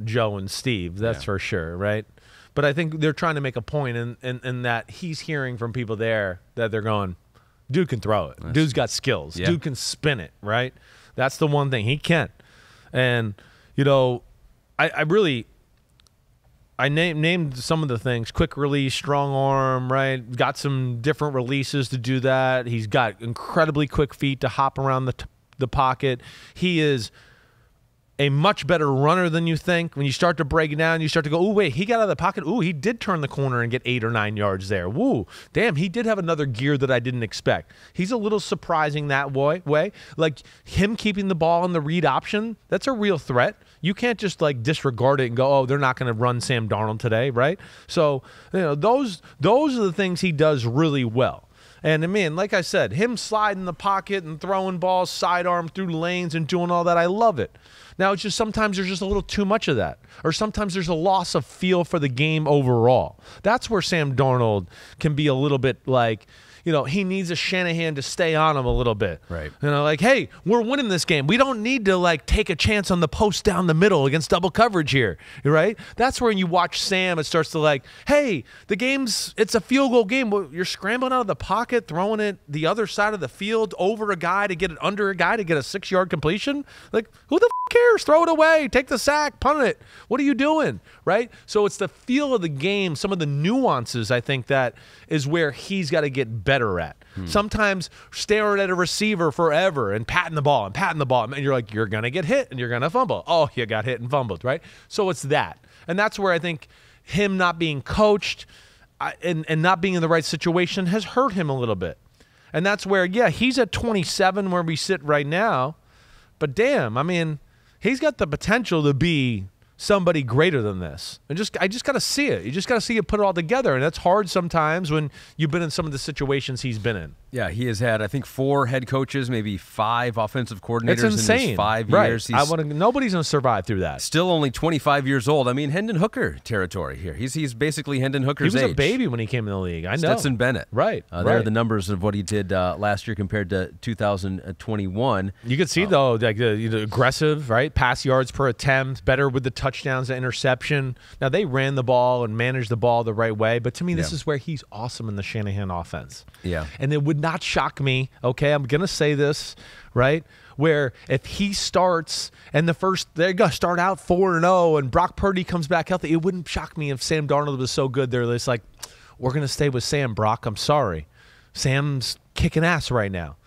Joe and Steve. That's for sure, right? But I think they're trying to make a point in that he's hearing from people there that they're going, Dude can throw it. Dude's got skills. Yeah. Dude can spin it, right? That's the one thing. He can. And, you know, I named some of the things. Quick release, strong arm, right? Got some different releases to do that. He's got incredibly quick feet to hop around the pocket. He is a much better runner than you think. When you start to break it down, you start to go, oh, wait, he got out of the pocket. Oh, he did turn the corner and get 8 or 9 yards there. Woo, damn, he did have another gear that I didn't expect. He's a little surprising that way. Like him keeping the ball in the read option, that's a real threat. You can't just like disregard it and go, oh, they're not going to run Sam Darnold today, right? So, you know, those are the things he does really well. And, I mean, like I said, him sliding the pocket and throwing balls sidearm through lanes and doing all that, I love it. Now, it's just sometimes there's just a little too much of that. Or sometimes there's a loss of feel for the game overall. That's where Sam Darnold can be a little bit like, you know, he needs a Shanahan to stay on him a little bit. Right. You know, like, hey, we're winning this game. We don't need to, like, take a chance on the post down the middle against double coverage here, right? That's where you watch Sam, it starts to like, hey, it's a field goal game. Well, you're scrambling out of the pocket, throwing it the other side of the field over a guy to get it under a guy to get a 6-yard completion. Like, who the cares? Throw it away. Take the sack. Punt it. What are you doing? Right? So it's the feel of the game, some of the nuances, I think, that is where he's got to get better at. Sometimes staring at a receiver forever and patting the ball, and you're like, you're going to get hit and you're going to fumble. Oh, you got hit and fumbled, right? So it's that. And that's where I think him not being coached and not being in the right situation has hurt him a little bit. And that's where, yeah, he's at 27 where we sit right now. But damn, I mean, he's got the potential to be somebody greater than this. And I just got to see it. You just got to see it put it all together. And that's hard sometimes when you've been in some of the situations he's been in. Yeah, he has had, I think, 4 head coaches, maybe 5 offensive coordinators It's insane. in his 5 right. years. Nobody's going to survive through that. Still only 25 years old. I mean, Hendon Hooker territory here. He's basically Hendon Hooker's age. He was a baby when he came in the league. I know. Stetson Bennett. Right. There are the numbers of what he did last year compared to 2021. You could see, though, like the aggressive, right? Pass yards per attempt, better with the touchdowns to interception. Now, they ran the ball and managed the ball the right way. But to me, this is where he's awesome in the Shanahan offense. Yeah. And it would not shock me, okay, I'm going to say this, right, where if he starts and they're going to start out 4-0 and Brock Purdy comes back healthy, it wouldn't shock me if Sam Darnold was so good they're just like, we're going to stay with Sam, Brock. I'm sorry. Sam's kicking ass right now.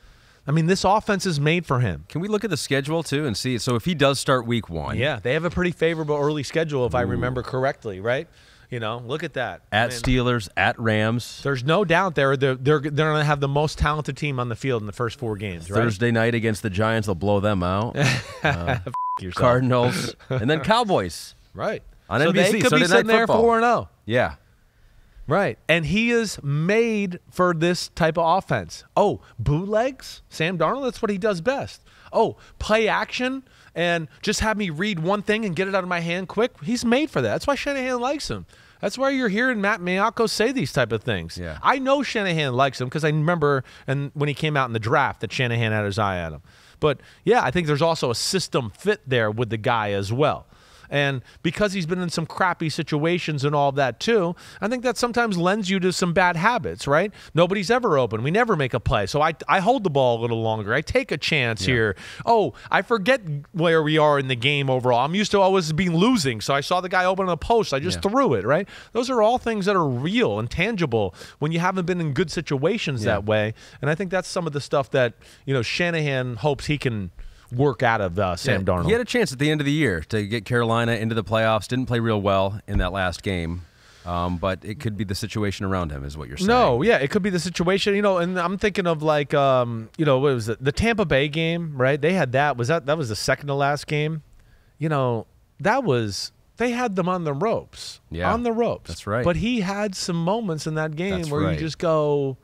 I mean, this offense is made for him. Can we look at the schedule, too, and see? So if he does start week 1. Yeah, they have a pretty favorable early schedule, if I remember correctly, right? You know, look at that. At Steelers, at Rams. There's no doubt they're going to have the most talented team on the field in the first 4 games, right? Thursday night against the Giants, they'll blow them out. Cardinals, and then Cowboys. Right. On so NBC, they could Sunday be sitting Night there Football. 4-0. Yeah. Right. And he is made for this type of offense. Oh, bootlegs? Sam Darnold, that's what he does best. Oh, play action and just have me read one thing and get it out of my hand quick. He's made for that. That's why Shanahan likes him. That's why you're hearing Matt Maiocco say these type of things. Yeah. I know Shanahan likes him because I remember when he came out in the draft that Shanahan had his eye on him. But, yeah, I think there's also a system fit there with the guy as well. And because he's been in some crappy situations and all that too, I think that sometimes lends you to some bad habits, right? Nobody's ever open. We never make a play. So I hold the ball a little longer. I take a chance here. Oh, I forget where we are in the game overall. I'm used to always being losing. So I saw the guy open a post. I just threw it, right? Those are all things that are real and tangible when you haven't been in good situations that way. And I think that's some of the stuff that, you know, Shanahan hopes he can work out of Sam Darnold. He had a chance at the end of the year to get Carolina into the playoffs. Didn't play real well in that last game. But it could be the situation around him is what you're saying. No, yeah, it could be the situation. You know, and I'm thinking of like, you know, what was it? The Tampa Bay game, right? They had that. That was the second to last game? You know, they had them on the ropes. Yeah. On the ropes. That's right. But he had some moments in that game where you just go,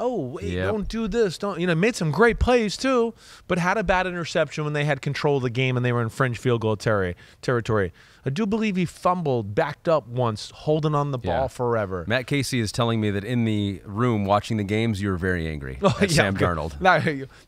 oh, wait, don't do this. Don't, you know, made some great plays too, but had a bad interception when they had control of the game and they were in fringe field goal territory. I do believe he fumbled, backed up once, holding on the ball forever. Matt Casey is telling me that in the room watching the games, you were very angry at Sam Darnold.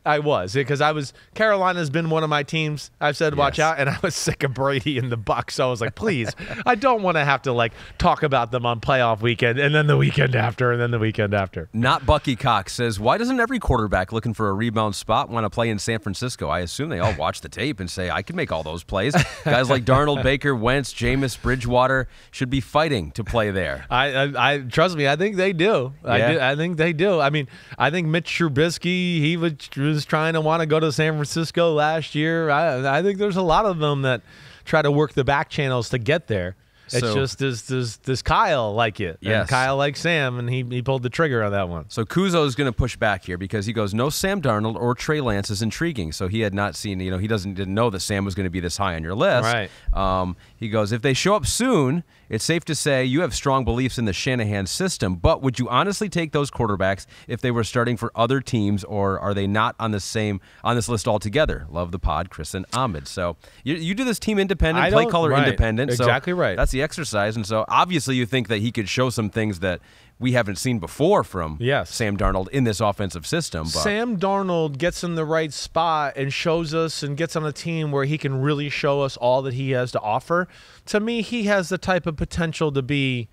I was, because Carolina's been one of my teams. I've said watch out, and I was sick of Brady and the Bucs. So I was like, please, I don't want to have to like talk about them on playoff weekend, and then the weekend after, and then the weekend after. Not Bucky Cox says, why doesn't every quarterback looking for a rebound spot want to play in San Francisco? I assume they all watch the tape and say, I can make all those plays. Guys like Darnold, Baker, Wentz, Jameis, Bridgewater should be fighting to play there. I trust me, I think they do. Yeah. I think they do. I mean, I think Mitch Trubisky, he was trying to want to go to San Francisco last year. I think there's a lot of them that try to work the back channels to get there. It's just does Kyle like it? Yes. And Kyle likes Sam, and he pulled the trigger on that one. So Kuzo is going to push back here because he goes, no Sam Darnold or Trey Lance is intriguing. So he had not seen, he didn't know that Sam was going to be this high on your list. Right. He goes, if they show up soon, it's safe to say you have strong beliefs in the Shanahan system, but would you honestly take those quarterbacks if they were starting for other teams, or are they not on this list altogether? Love the pod, Chris and Ahmed. So you do this team independent, play color independent. Exactly so right. That's the exercise. And so obviously you think that he could show some things that we haven't seen before from Sam Darnold in this offensive system. But Sam Darnold gets in the right spot and shows us and gets on a team where he can really show us all that he has to offer. To me, he has the type of potential to be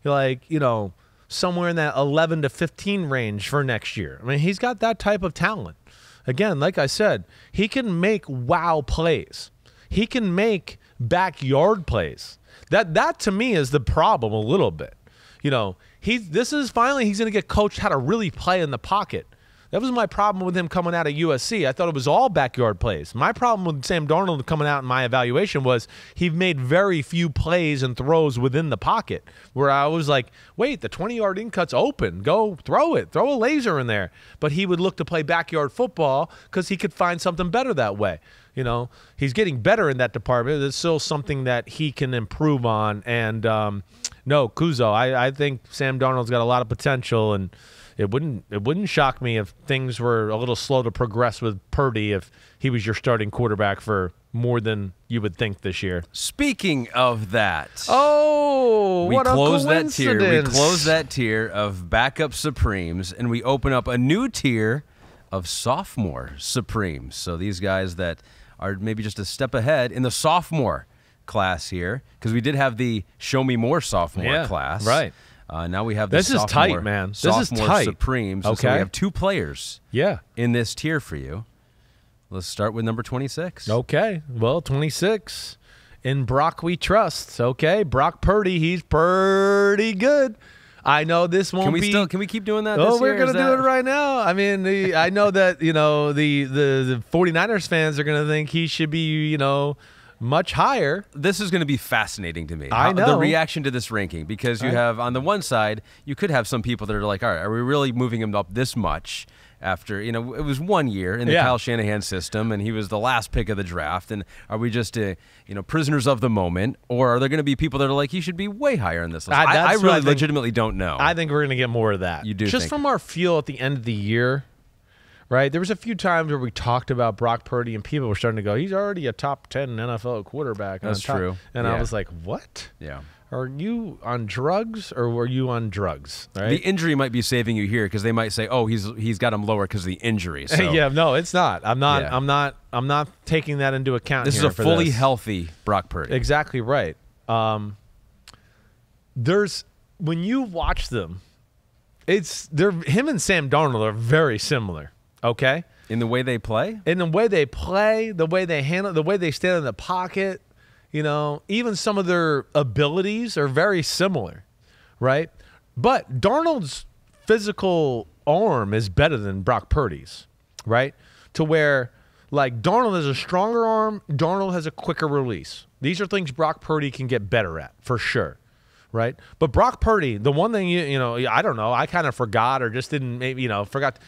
like, somewhere in that 11 to 15 range for next year. I mean, he's got that type of talent. Again, like I said, he can make wow plays. He can make backyard plays. That to me is the problem a little bit. This is finally he's going to get coached how to really play in the pocket. That was my problem with him coming out of USC. I thought it was all backyard plays. My problem with Sam Darnold coming out in my evaluation was he made very few plays and throws within the pocket, where I was like, wait, the 20-yard in cut's open. Go throw it. Throw a laser in there. But he would look to play backyard football because he could find something better that way. He's getting better in that department. It's still something that he can improve on. And, no, Kuzo, I think Sam Darnold's got a lot of potential, and it wouldn't shock me if things were a little slow to progress with Purdy if he was your starting quarterback for more than you would think this year. Speaking of that, what a coincidence. We close that tier of backup Supremes, and we open up a new tier of Sophomore Supremes. So these guys that are maybe just a step ahead in the sophomore class here, because we did have the Show Me More sophomore class. Right. Now we have the this is tight, man. This is tight. Supremes. Okay. So we have two players in this tier for you. Let's start with number 26. Okay. Well, 26. In Brock we trust. Okay. Brock Purdy, he's pretty good. I know this won't be. Can we keep doing that? Oh, this we're year? going to do it right now. I mean, I know that the 49ers fans are going to think he should be much higher. This is going to be fascinating to me. I know the reaction to this ranking, because you have on the one side you could have some people that are like, all right, are we really moving him up this much? After it was 1 year in the Kyle Shanahan system, and he was the last pick of the draft. And are we just prisoners of the moment, or are there going to be people that are like he should be way higher in this list? I really legitimately don't know. I think we're going to get more of that. You do just from our feel at the end of the year, right? There was a few times where we talked about Brock Purdy, and people were starting to go, "He's already a top 10 NFL quarterback." That's true. And I was like, "What? Yeah." Are you on drugs, or were you on drugs? Right? The injury might be saving you here, because they might say, "Oh, he's got him lower because of the injury." So. Yeah, no, it's not. I'm not. Yeah. I'm not taking that into account. This is a fully healthy Brock Purdy. Exactly right. There's when you watch them, him and Sam Darnold are very similar. Okay, in the way they play, the way they handle, the way they stand in the pocket. Even some of their abilities are very similar, right? But Darnold's physical arm is better than Brock Purdy's, right? To where, like, Darnold has a stronger arm, Darnold has a quicker release. These are things Brock Purdy can get better at, for sure, right? But Brock Purdy, the one thing, I don't know, I kind of forgot or just didn't, maybe, forgot.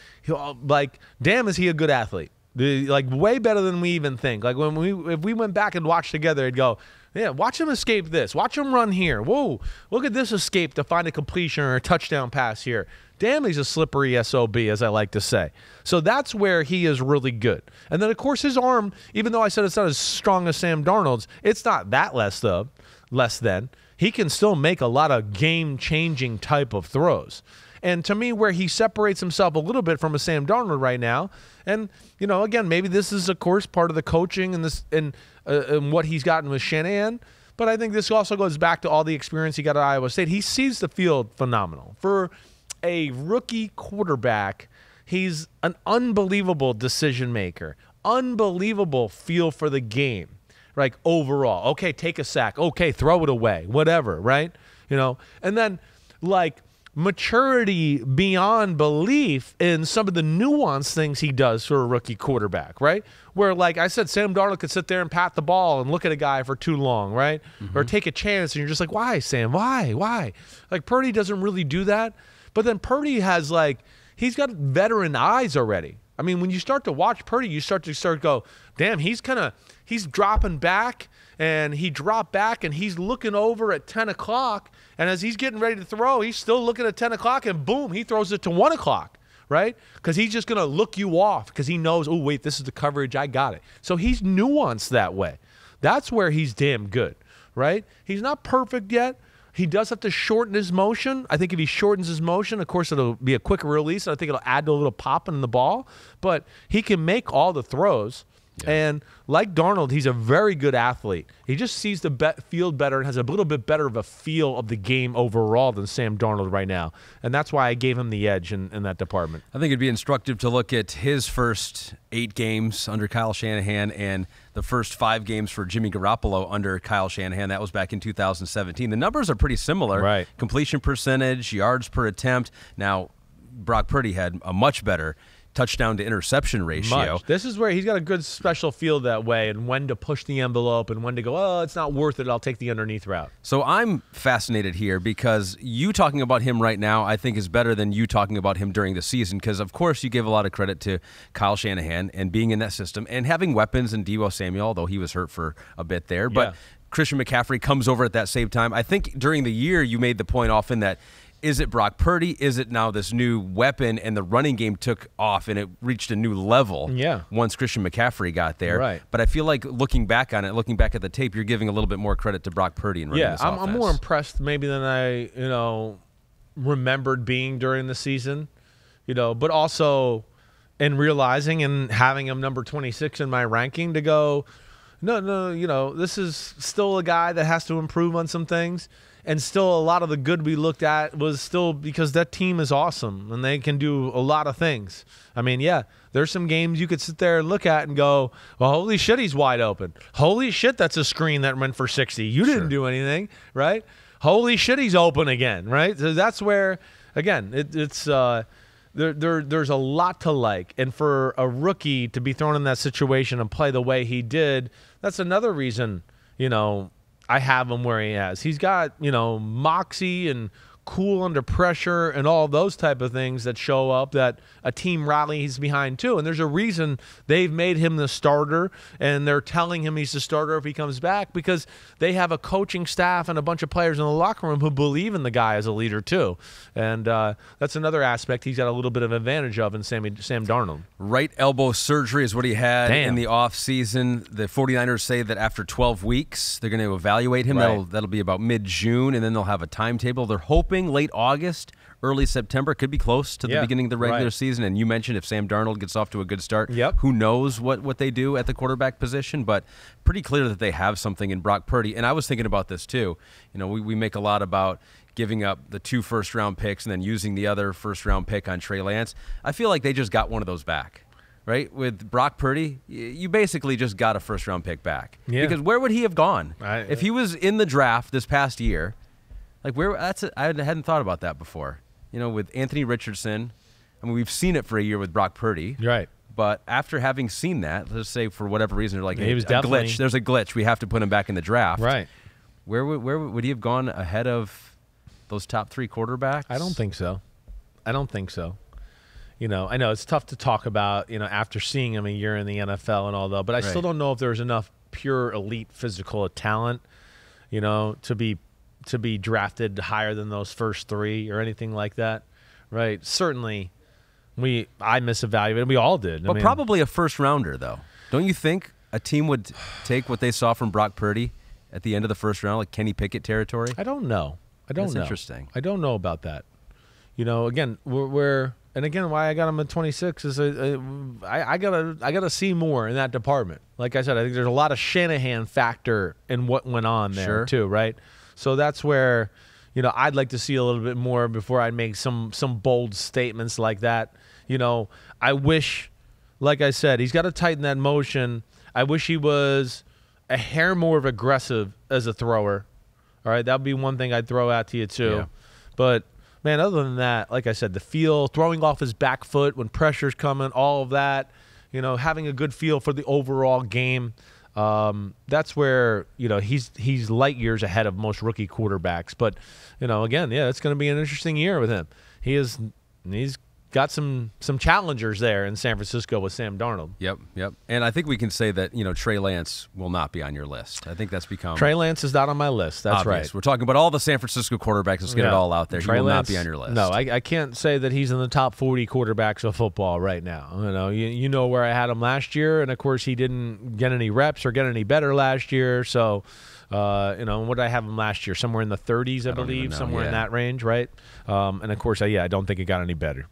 Damn, is he a good athlete? Way better than we even think. Like if we went back and watched together, it'd go, yeah, watch him escape this. Watch him run here. Whoa, look at this escape to find a completion or a touchdown pass here. Damn, he's a slippery SOB, as I like to say. So that's where he is really good. And then, of course, his arm, even though I said it's not as strong as Sam Darnold's, it's not that less than. He can still make a lot of game-changing type of throws. And to me, where he separates himself a little bit from a Sam Darnold right now, and again, maybe this is, of course, part of the coaching and what he's gotten with Shanahan. But I think this also goes back to all the experience he got at Iowa State. He sees the field phenomenal. For a rookie quarterback, he's an unbelievable decision maker, unbelievable feel for the game, like overall. Okay, take a sack. Okay, throw it away, whatever, right? And then like maturity beyond belief in some of the nuanced things he does for a rookie quarterback, right? Where, like I said, Sam Darnold could sit there and pat the ball and look at a guy for too long, right? Or take a chance, and you're just like, why, Sam? Why? Like, Purdy doesn't really do that. But then Purdy has, like, he's got veteran eyes already. I mean, when you start to watch Purdy, you start to go, damn, he's dropping back, and he dropped back, and he's looking over at 10 o'clock, and as he's getting ready to throw, he's still looking at 10 o'clock, and boom, he throws it to 1 o'clock, right? Because he's just going to look you off because he knows, oh, wait, this is the coverage, I got it. So he's nuanced that way. That's where he's damn good, right? He's not perfect yet. He does have to shorten his motion. I think if he shortens his motion, of course, it'll be a quicker release. I think it'll add to a little pop in the ball. But he can make all the throws. Yeah. And like Darnold, he's a very good athlete. He just sees the field better and has a little bit better of a feel of the game overall than Sam Darnold right now. And that's why I gave him the edge in that department. I think it'd be instructive to look at his first 8 games under Kyle Shanahan and the first 5 games for Jimmy Garoppolo under Kyle Shanahan. That was back in 2017. The numbers are pretty similar. Right. Completion percentage, yards per attempt. Now, Brock Purdy had a much better touchdown to interception ratio. Much. This is where he's got a good special feel that way, and when to push the envelope and when to go, oh, it's not worth it, I'll take the underneath route. So I'm fascinated here because you talking about him right now I think is better than you talking about him during the season, because of course you give a lot of credit to Kyle Shanahan and being in that system and having weapons in Deebo Samuel, although he was hurt for a bit there. But Christian McCaffrey comes over at that same time. I think during the year you made the point often that is it Brock Purdy? Is it now this new weapon and the running game took off and it reached a new level once Christian McCaffrey got there? Right. But I feel like looking back on it, looking back at the tape, you're giving a little bit more credit to Brock Purdy and running this offense. I'm more impressed maybe than I remembered being during the season, but also in realizing and having him number 26 in my ranking to go, no, this is still a guy that has to improve on some things. And still a lot of the good we looked at was still because that team is awesome and they can do a lot of things. I mean, there's some games you could sit there and look at and go, well, holy shit, he's wide open. Holy shit, that's a screen that went for 60. You didn't do anything, right? Holy shit, he's open again, right? So that's where, again, there's a lot to like. And for a rookie to be thrown in that situation and play the way he did, that's another reason, I have him where he has. He's got, moxie and cool under pressure and all those type of things that show up that a team rallies behind too. And there's a reason they've made him the starter and they're telling him he's the starter if he comes back, because they have a coaching staff and a bunch of players in the locker room who believe in the guy as a leader too. And that's another aspect he's got a little bit of advantage of in Sam Darnold. Right elbow surgery is what he had in the offseason. The 49ers say that after 12 weeks, they're going to evaluate him. Right. That'll be about mid-June, and then they'll have a timetable. They're hoping late August, early September. Could be close to the beginning of the regular season. And you mentioned if Sam Darnold gets off to a good start, who knows what they do at the quarterback position, but pretty clear that they have something in Brock Purdy. And I was thinking about this too. We make a lot about giving up the 2 first-round picks and then using the other first-round pick on Trey Lance. I feel like they just got one of those back. Right? With Brock Purdy, you basically just got a first-round pick back. Yeah. Because where would he have gone? If he was in the draft this past year, I hadn't thought about that before. With Anthony Richardson, we've seen it for a year with Brock Purdy. Right. But after having seen that, let's say for whatever reason, they're like, he was glitch. There's a glitch. We have to put him back in the draft. Right. Where would he have gone ahead of those top 3 quarterbacks? I don't think so. I know it's tough to talk about, after seeing him a year in the NFL and all that, but I still don't know if there's enough pure elite physical talent, to be drafted higher than those first 3 or anything like that. Right. Certainly I misevaluated. We all did. But probably a first rounder though. Don't you think a team would take what they saw from Brock Purdy at the end of the first round, like Kenny Pickett territory? I don't know. That's interesting. I don't know about that. Again, and again, why I got him at 26 is I gotta see more in that department. Like I said, I think there's a lot of Shanahan factor in what went on there too, right? So that's where, I'd like to see a little bit more before I make some bold statements like that. I wish, like I said, he's got to tighten that motion. I wish he was a hair more aggressive as a thrower. All right, that would be one thing I'd throw out to you too. Yeah. But, man, other than that, like I said, the feel, throwing off his back foot when pressure's coming, all of that, having a good feel for the overall game. That's where, he's light years ahead of most rookie quarterbacks. But, again, yeah, it's going to be an interesting year with him. He's got some challengers there in San Francisco with Sam Darnold. Yep. And I think we can say that, Trey Lance will not be on your list. I think that's become Trey Lance is not on my list. That's obvious. Right. We're talking about all the San Francisco quarterbacks. Let's get it all out there. Trey Lance will not be on your list. No, I can't say that he's in the top 40 quarterbacks of football right now. You know where I had him last year, and of course he didn't get any reps or get any better last year. So, what did I have him last year? Somewhere in the 30s, I believe, somewhere in that range, right? And of course, I don't think it got any better.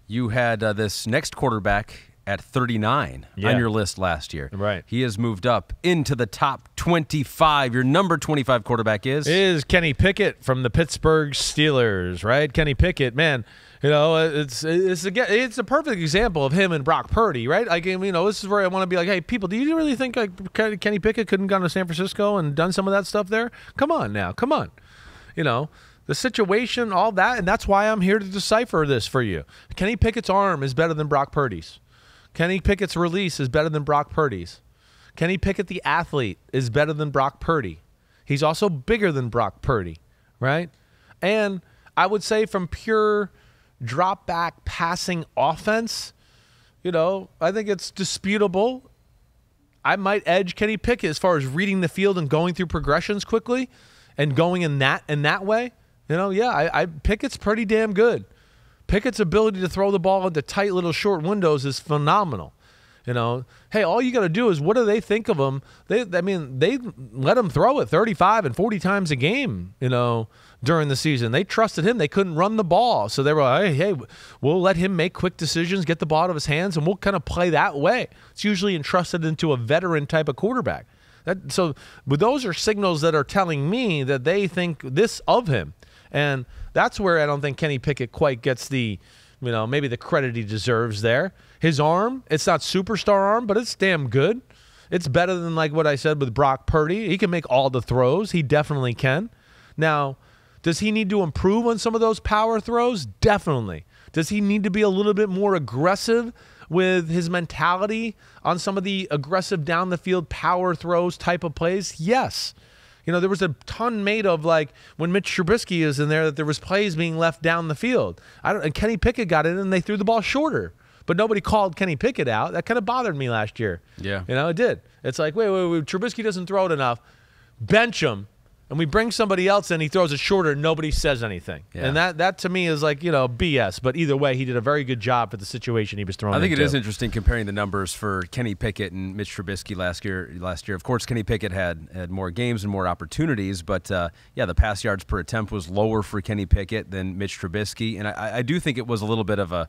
You had this next quarterback at 39 on your list last year. Right. He has moved up into the top 25. Your number 25 quarterback is Kenny Pickett from the Pittsburgh Steelers, right? Kenny Pickett, man, it's a perfect example of him and Brock Purdy, right? Like, this is where I want to be like, hey, people, do you really think like Kenny Pickett couldn't have gone to San Francisco and done some of that stuff there? Come on now, come on. The situation, all that, and that's why I'm here to decipher this for you. Kenny Pickett's arm is better than Brock Purdy's. Kenny Pickett's release is better than Brock Purdy's. Kenny Pickett, the athlete, is better than Brock Purdy. He's also bigger than Brock Purdy, right? And I would say from pure drop-back passing offense, I think it's disputable. I might edge Kenny Pickett as far as reading the field and going through progressions quickly and going in that way. Pickett's pretty damn good. Pickett's ability to throw the ball into tight little short windows is phenomenal. Hey, all you got to do is what do they think of him? They let him throw it 35 and 40 times a game, during the season. They trusted him. They couldn't run the ball. So they were like, hey, we'll let him make quick decisions, get the ball out of his hands, and we'll kind of play that way. It's usually entrusted into a veteran type of quarterback. So those are signals that are telling me that they think this of him. And that's where I don't think Kenny Pickett quite gets the, maybe the credit he deserves there. His arm, it's not superstar arm, but it's damn good. It's better than like what I said with Brock Purdy. He can make all the throws. He definitely can. Now, does he need to improve on some of those power throws? Definitely. Does he need to be a little bit more aggressive with his mentality on some of the aggressive down the field power throws type of plays? Yes. There was a ton made of like when Mitch Trubisky is in there that there was plays being left down the field. And Kenny Pickett got in and they threw the ball shorter, but nobody called Kenny Pickett out. That kind of bothered me last year. Yeah. It did. It's like, wait, Trubisky doesn't throw it enough. Bench him. And we bring somebody else in, he throws it shorter, and nobody says anything. Yeah. And that to me is like, BS. But either way, he did a very good job for the situation he was thrown into. I think it is interesting comparing the numbers for Kenny Pickett and Mitch Trubisky last year. Of course, Kenny Pickett had more games and more opportunities, but the pass yards per attempt was lower for Kenny Pickett than Mitch Trubisky. And I do think it was a little bit of a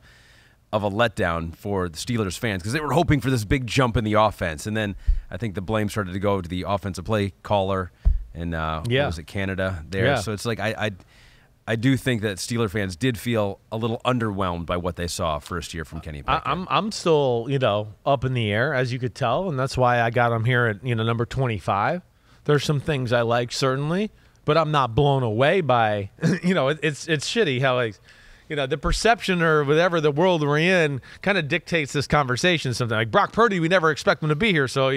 letdown for the Steelers fans because they were hoping for this big jump in the offense. And then I think the blame started to go to the offensive play caller. And what was it, Canada there? Yeah. So it's like I do think that Steeler fans did feel a little underwhelmed by what they saw first year from Kenny Pickett. I'm still up in the air, as you could tell, and that's why I got him here at number 25. There's some things I like certainly, but I'm not blown away by it's shitty how like the perception or whatever the world we're in kind of dictates this conversation something. Like Brock Purdy, we never expect him to be here. So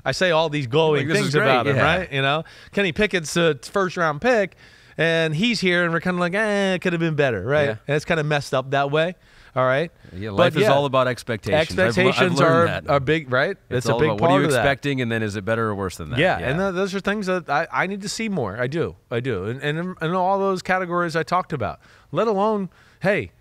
I say all these glowing things about him, right? Kenny Pickett's a first-round pick, and he's here, and we're kind of like, it could have been better, right? Yeah. And it's kind of messed up that way, all right? Yeah, life is all about expectations. Expectations are big, right? It's a big part of that. What are you expecting, and then is it better or worse than that? Yeah. And those are things that I need to see more. I do. And in all those categories I talked about, let alone – hey,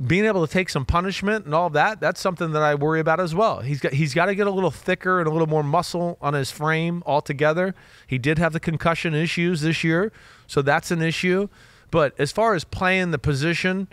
being able to take some punishment and all that, that's something that I worry about as well. He's got to get a little thicker and a little more muscle on his frame altogether. He did have the concussion issues this year, so that's an issue. But as far as playing the position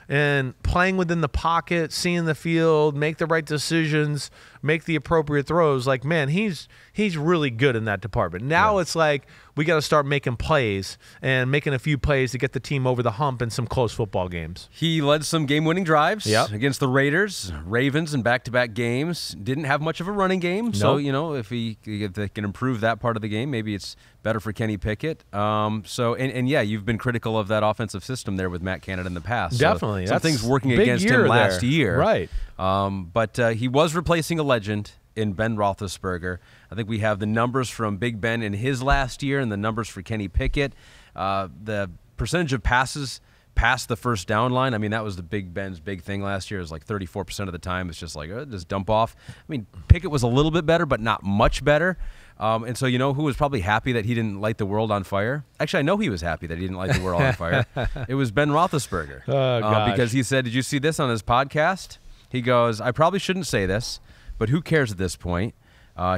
and playing within the pocket, seeing the field, make the right decisions, make the appropriate throws, like, man, he's really good in that department. Now it's like we got to start making plays and making a few plays to get the team over the hump in some close football games. He led some game-winning drives Yep. against the Raiders, Ravens in back-to-back games. Didn't have much of a running game, so if they can improve that part of the game, maybe it's better for Kenny Pickett. Yeah, you've been critical of that offensive system there with Matt Canada in the past. Definitely, so some things working against him last year, right? But he was replacing a legend in Ben Roethlisberger. I think we have the numbers from Big Ben in his last year and the numbers for Kenny Pickett. The percentage of passes past the first down line, I mean, that was the Big Ben's big thing last year. It was like 34% of the time. It's just like, just dump off. I mean, Pickett was a little bit better, but not much better. And so you know who was probably happy that he didn't light the world on fire? Actually, I know he was happy that he didn't light the world on fire. It was Ben Roethlisberger. Because he said, did you see this on his podcast? He goes, I probably shouldn't say this, but who cares at this point?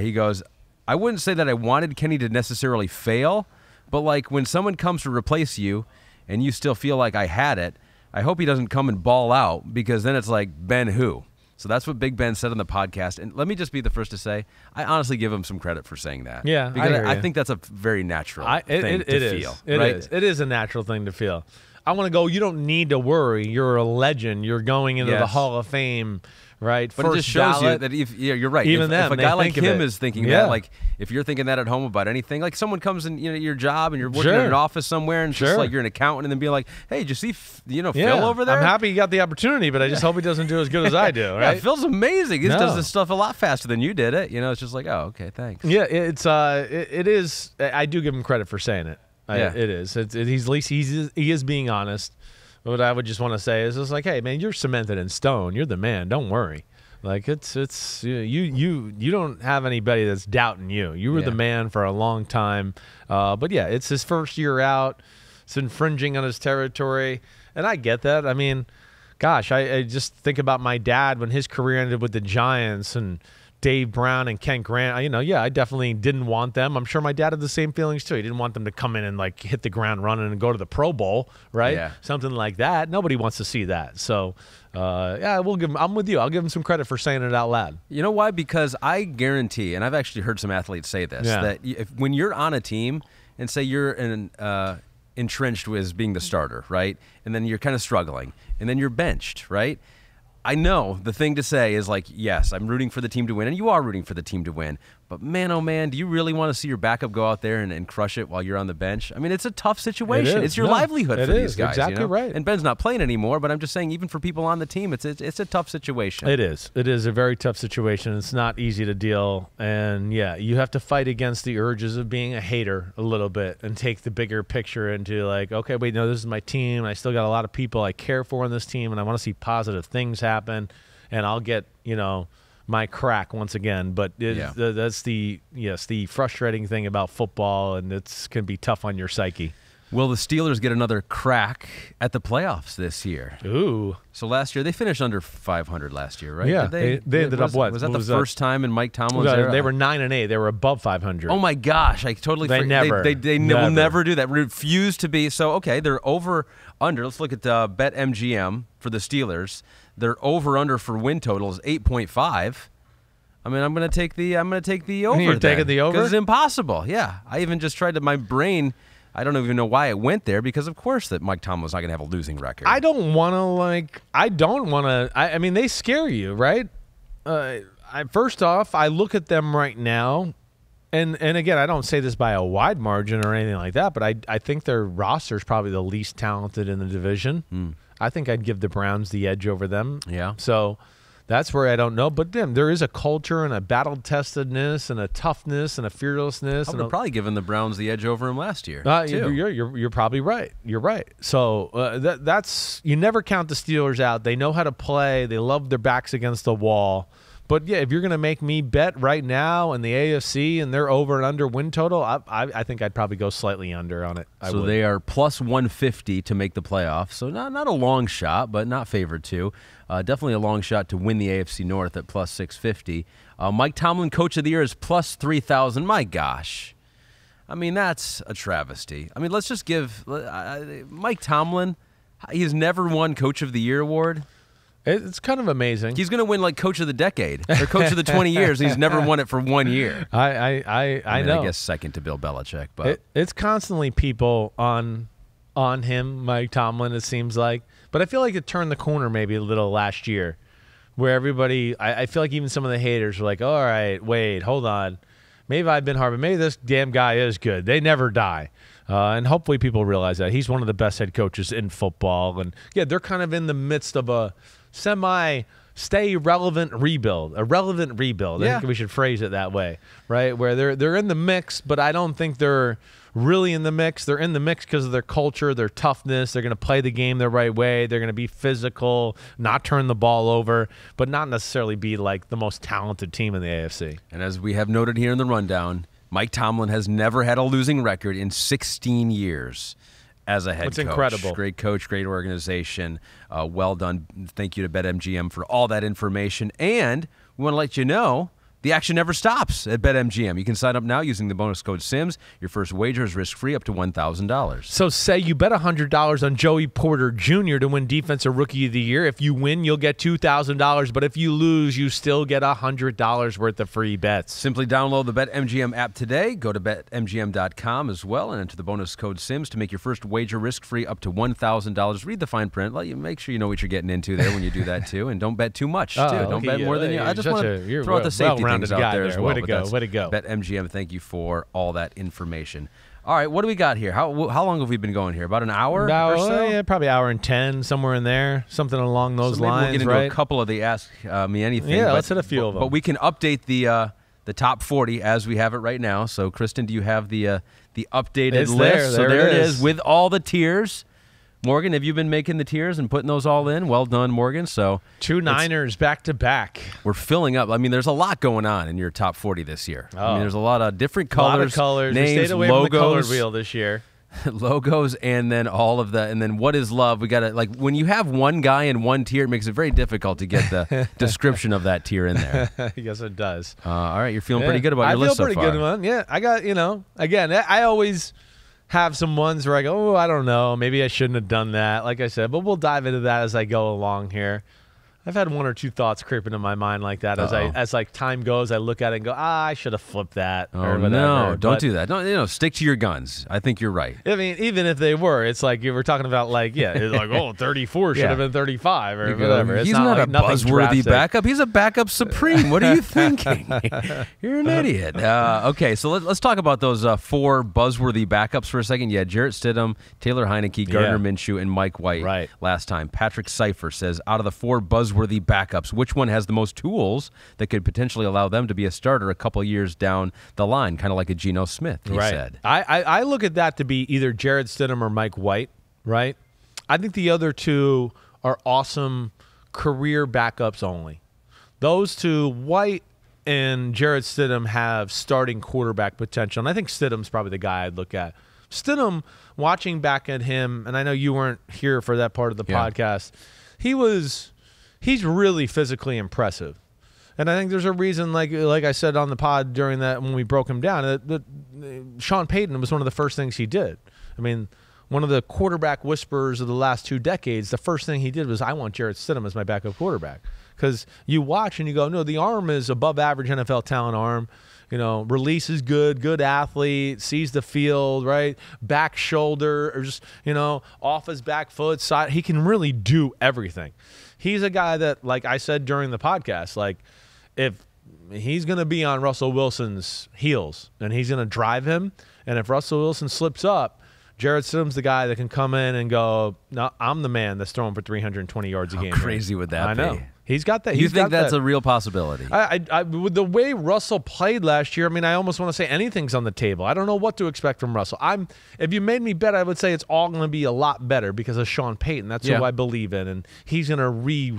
He goes, I wouldn't say that I wanted Kenny to necessarily fail, but like when someone comes to replace you and you still feel like I had it, I hope he doesn't come and ball out, because then it's like, Ben who? So that's what Big Ben said on the podcast. And let me just be the first to say, I honestly give him some credit for saying that. Yeah, because I think that's a very natural thing to feel. It is a natural thing to feel. I want to go, you don't need to worry. You're a legend. You're going into the Hall of Fame, right? But it just shows you that you're right. Even if a guy like him is thinking that, Yeah. like if you're thinking that at home about anything, like someone comes in your job and you're working in an office somewhere and it's just like you're an accountant and then be like, hey, did you see Phil over there? I'm happy you got the opportunity, but I just hope he doesn't do as good as I do, right? Yeah, Phil's amazing. He does this stuff a lot faster than you did it. It's just like, oh, okay, thanks. Yeah, it is. I do give him credit for saying it. It is. He's at least he is being honest. What I would just want to say is just like, hey, man, you're cemented in stone. You're the man. Don't worry. Like it's you don't have anybody that's doubting you. You were the man for a long time. But yeah, it's his first year out. It's infringing on his territory, and I get that. I mean, gosh, I just think about my dad when his career ended with the Giants and Dave Brown and Kent Grant. I definitely didn't want them. I'm sure my dad had the same feelings too. He didn't want them to come in and like hit the ground running and go to the Pro Bowl, right? Yeah. Something like that. Nobody wants to see that. So, we'll give him. I'm with you. I'll give him some credit for saying it out loud. You know why? Because I guarantee, and I've actually heard some athletes say this, that when you're on a team and say you're entrenched with being the starter, right, and then you're kind of struggling, and then you're benched, right? I know the thing to say is like, yes, I'm rooting for the team to win, and you are rooting for the team to win. But man, oh man, do you really want to see your backup go out there and crush it while you're on the bench? I mean, it's a tough situation. It's your livelihood for these guys. Exactly right. And Ben's not playing anymore, but I'm just saying, even for people on the team, it's a tough situation. It is. It is a very tough situation. It's not easy to deal. And yeah, you have to fight against the urges of being a hater a little bit and take the bigger picture into like, okay, wait, no, this is my team. I still got a lot of people I care for in this team, and I want to see positive things happen. And I'll get, my crack once again, but that's the frustrating thing about football, and it can be tough on your psyche. Will the Steelers get another crack at the playoffs this year? Ooh. So last year, they finished under 500 last year, right? Yeah, they ended up what? Was that the first time in Mike Tomlin's era? They were 9-8. They were above 500. Oh my gosh, I totally forgot. They will never do that. Refuse to be. So, okay, they're over under. Let's look at BetMGM for the Steelers. Their over/under for win total is 8.5. I mean, I'm going to take the over. You're taking the over? Because it's impossible. Yeah, I even just tried to. My brain, I don't even know why it went there, because of course that Mike Tomlin was not going to have a losing record. I mean, they scare you, right? First off, I look at them right now, and again, I don't say this by a wide margin or anything like that, but I think their roster is probably the least talented in the division. I think I'd give the Browns the edge over them. Yeah. So that's where I don't know. But then there is a culture and a battle-testedness and a toughness and a fearlessness. I would have probably given the Browns the edge over him last year. Too. You're probably right. You're right. So that's you never count the Steelers out. They know how to play. They love their backs against the wall. But, yeah, if you're going to make me bet right now in the AFC and they're over and under win total, I think I'd probably go slightly under on it. So they are plus 150 to make the playoffs. So not a long shot, but not favored to. Definitely a long shot to win the AFC North at plus 650. Mike Tomlin, Coach of the Year, is plus 3,000. My gosh. I mean, that's a travesty. I mean, let's just give Mike Tomlin, he's never won Coach of the Year award. It's kind of amazing. He's going to win like Coach of the Decade or Coach of the 20 years, and he's never won it for 1 year. I know. I guess second to Bill Belichick, but it's constantly people on him, Mike Tomlin. It seems like, but I feel like it turned the corner maybe a little last year, where everybody. I feel like even some of the haters were like, "All right, wait, hold on, maybe I've been hard, but maybe this damn guy is good. They never die." And hopefully people realize that he's one of the best head coaches in football. And yeah, they're kind of in the midst of a stay relevant rebuild, a relevant rebuild. Yeah. I think we should phrase it that way, right? Where they're in the mix, but I don't think they're really in the mix. They're in the mix because of their culture, their toughness. They're going to play the game the right way. They're going to be physical, not turn the ball over, but not necessarily be like the most talented team in the AFC. And as we have noted here in the rundown, Mike Tomlin has never had a losing record in 16 years as a head coach. That's incredible. Great coach, great organization. Well done. Thank you to BetMGM for all that information. And we want to let you know the action never stops at BetMGM. You can sign up now using the bonus code SIMS. Your first wager is risk-free up to $1,000. So say you bet $100 on Joey Porter Jr. to win Defensive Rookie of the Year. If you win, you'll get $2,000. But if you lose, you still get $100 worth of free bets. Simply download the BetMGM app today. Go to BetMGM.com as well and enter the bonus code SIMS to make your first wager risk-free up to $1,000. Read the fine print. Make sure you know what you're getting into there when you do that, too. And don't bet too much, too. Don't bet more than you. I just want to throw out the safety things out there as well. Way to go. Way to go. BetMGM, thank you for all that information. All right, what do we got here? How long have we been going here? About an hour or so? Yeah, probably an hour and 10, somewhere in there. Something along those lines, we'll get into a couple of the Ask Me Anything. Yeah, let's hit a few of them. But we can update the top 40 as we have it right now. So, Kristen, do you have the updated list? There it is with all the tiers. Morgan, have you been making the tiers and putting those all in? Well done, Morgan. So 2 Niners back to back. We're filling up. I mean, there's a lot going on in your top 40 this year. I mean, there's a lot of different colors, names, we stayed away logos, from the color wheel this year. logos, and then all of the, and then what is love? We got to, like, when you have one guy in one tier, it makes it very difficult to get the description of that tier in there. Yes, it does. All right, you're feeling pretty good about your list so far. I feel pretty good one. Yeah, I got, again, I always have some ones where I go, I don't know, maybe I shouldn't have done that, like I said, but we'll dive into that as I go along here. I've had one or two thoughts creeping in my mind like that as like time goes. I look at it and go, I should have flipped that. Oh, or whatever. No, don't do that. Don't stick to your guns. I think you're right. I mean, even if they were, it's like you were talking about, like, it's like 34 should have been 35 or whatever. It's He's not like a buzzworthy backup. He's a backup supreme. What are you thinking? You're an idiot. Okay, so let's talk about those 4 buzzworthy backups for a second. Yeah, Jarrett Stidham, Taylor Heineke, Gardner Minshew, and Mike White last time. Patrick Seifer says, out of the 4 buzzworthy backups, which one has the most tools that could potentially allow them to be a starter a couple years down the line, kind of like a Geno Smith, he said. I look at that to be either Jarrett Stidham or Mike White, right? I think the other 2 are awesome career backups only. Those 2, White and Jarrett Stidham, have starting quarterback potential, and I think Stidham's probably the guy I'd look at. Stidham, watching back at him, and I know you weren't here for that part of the podcast, he's really physically impressive. And I think there's a reason, like I said on the pod during that when we broke him down, that Sean Payton was one of the first things he did. I mean, one of the quarterback whisperers of the last 2 decades, the first thing he did was, I want Jarrett Stidham as my backup quarterback. Because you watch and you go, no, the arm is above average NFL talent arm. Release is good athlete, sees the field, right? Back shoulder, or just, off his back foot, side. He can really do everything. He's a guy that, like I said during the podcast, like, if he's going to be on Russell Wilson's heels and he's going to drive him, and if Russell Wilson slips up, Jarrett Stidham's the guy that can come in and go, no, I'm the man that's throwing for 320 yards a game. How crazy would that be? I know. He's got that. You think that's a real possibility? With the way Russell played last year, I mean, I almost want to say anything's on the table. I don't know what to expect from Russell. If you made me bet, I would say it's all going to be a lot better because of Sean Payton. That's who I believe in, and he's going to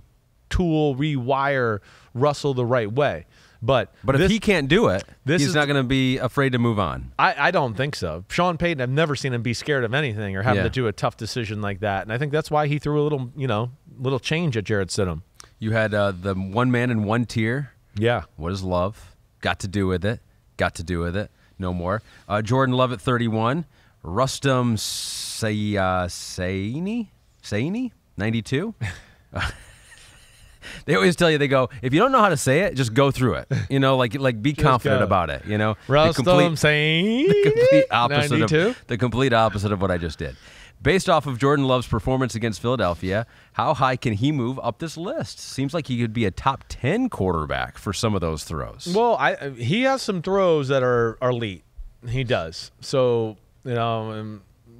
retool, rewire Russell the right way. But if he can't do it, he's not going to be afraid to move on. I don't think so. Sean Payton, I've never seen him be scared of anything or having to do a tough decision like that, and I think that's why he threw a little change at Jarrett Stidham. You had the 1 man in 1 tier. Yeah. What is love? Got to do with it. Got to do with it. No more. Jordan Love at 31. Rustam Saini, 92. They always tell you, they go, if you don't know how to say it, just go through it. You know, like be confident about it. You know, I'm saying the complete opposite of what I just did. Based off of Jordan Love's performance against Philadelphia, how high can he move up this list? Seems like he could be a top 10 quarterback for some of those throws. Well, he has some throws that are elite. He does. So, you know,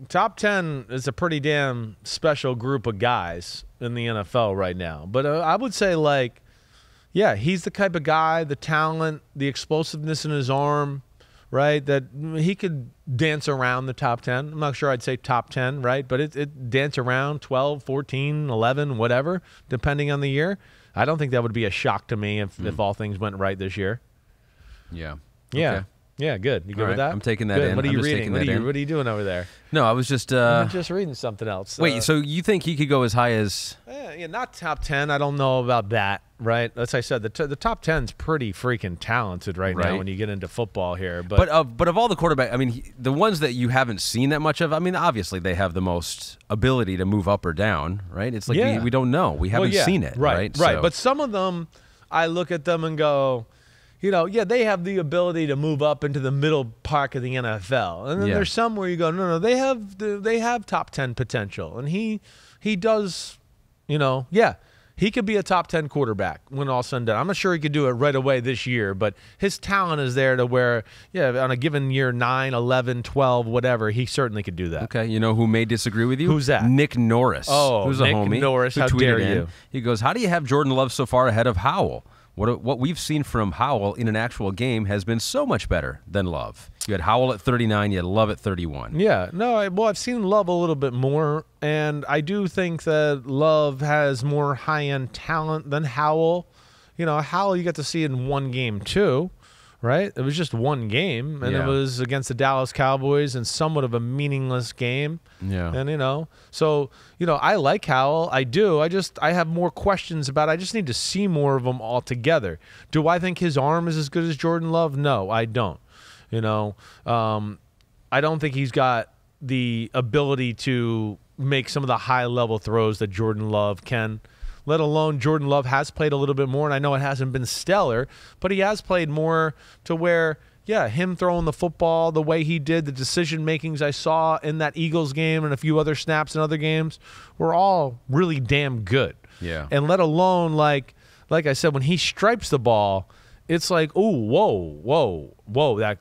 top 10 is a pretty damn special group of guys in the NFL right now. But I would say, like, yeah, he's the type of guy, the talent, the explosiveness in his arm, right, that he could dance around the top 10. I'm not sure I'd say top 10, right, but it dance around 12, 14, 11, whatever, depending on the year. I don't think that would be a shock to me if all things went right this year. Yeah. Yeah. Okay. Yeah, good. You good All with right, that? I'm taking that good. in. What are I'm you just reading? taking What are you doing over there? No, I was just I'm just reading something else. wait, so you think he could go as high as yeah, not top 10. I don't know about that, right? As I said, the top 10's pretty freaking talented right now when you get into football here. But of all the quarterbacks, I mean, the ones that you haven't seen that much of, I mean, obviously they have the most ability to move up or down, right? It's like we don't know. We haven't seen it, right? Right. So, But some of them, I look at them and go, you know, yeah, they have the ability to move up into the middle part of the NFL. And then there's some where you go, no, they have top 10 potential. And he does, you know, he could be a top 10 quarterback when all's said and done. I'm not sure he could do it right away this year, but his talent is there to where, on a given year, 9, 11, 12, whatever, he certainly could do that. Okay, you know who may disagree with you? Who's that? Nick Norris. Oh, who's Nick a homie, Norris, who how tweeted dare in. you. He goes, how do you have Jordan Love so far ahead of Howell? What we've seen from Howell in an actual game has been so much better than Love. You had Howell at 39, you had Love at 31. Yeah, no, I've seen Love a little bit more, and I do think that Love has more high-end talent than Howell. You know, Howell you got to see in one game too, right? It was just one game, and it was against the Dallas Cowboys in somewhat of a meaningless game. Yeah. And, you know, so, you know, I like Howell. I do. I have more questions about it. I just need to see more of them all together. Do I think his arm is as good as Jordan Love? No, I don't. You know, I don't think he's got the ability to make some of the high-level throws that Jordan Love can, let alone Jordan Love has played a little bit more, and I know it hasn't been stellar, but he has played more to where, him throwing the football the way he did, the decision-makings I saw in that Eagles game and a few other snaps in other games were all really damn good. Yeah. And let alone, like I said, when he stripes the ball, it's like, ooh, whoa,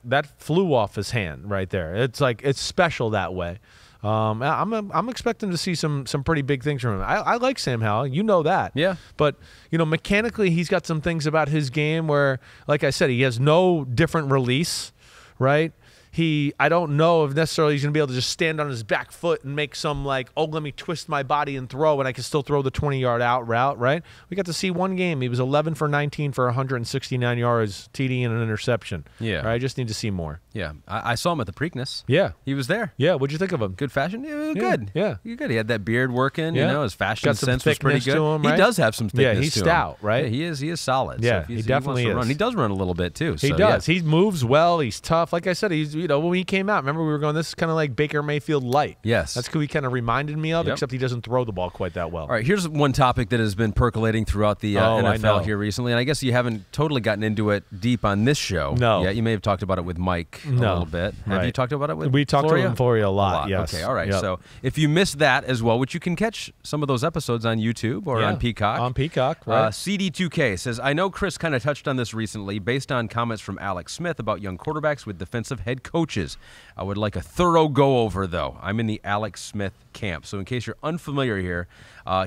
that flew off his hand right there. It's like, it's special that way. I'm expecting to see some pretty big things from him. I like Sam Howell, you know that. Yeah. But, you know, mechanically he's got some things about his game where, like I said, he has no different release, right? I don't know if necessarily he's going to be able to just stand on his back foot and make some like, oh, let me twist my body and throw, and I can still throw the 20-yard out route, right? We got to see one game. He was 11 for 19 for 169 yards, TD and an interception. Yeah. Right? I just need to see more. Yeah. I saw him at the Preakness. Yeah. He was there. Yeah. What'd you think of him? Good fashion? Yeah, Yeah, good. yeah. You're good. He had that beard working, you know, his fashion Got some sense was pretty thickness good. to him, right? He does have some thickness Yeah, he's to him. stout, right? Yeah, he is solid. Yeah, so he definitely wants to run. is. He does run a little bit too. He so, does. Yeah. He moves well. He's tough. Like I said, he's, you know, when he came out, remember we were going, this is kind of like Baker Mayfield light. Yes. That's who he kind of reminded me of, Yep. except he doesn't throw the ball quite that well. All right, here's one topic that has been percolating throughout the I know. NFL here recently, and I guess you haven't totally gotten into it deep on this show. No. Yeah, you may have talked about it with Mike a little bit. Have you Right. talked about it with We talked Floria? to Floria a lot, yes. Okay, all right. Yep. So if you missed that as well, which you can catch some of those episodes on YouTube or on Peacock. On Peacock, right. CD2K says, I know Chris kind of touched on this recently based on comments from Alex Smith about young quarterbacks with defensive head coaches. I would like a thorough go-over, though. I'm in the Alex Smith camp. So in case you're unfamiliar here,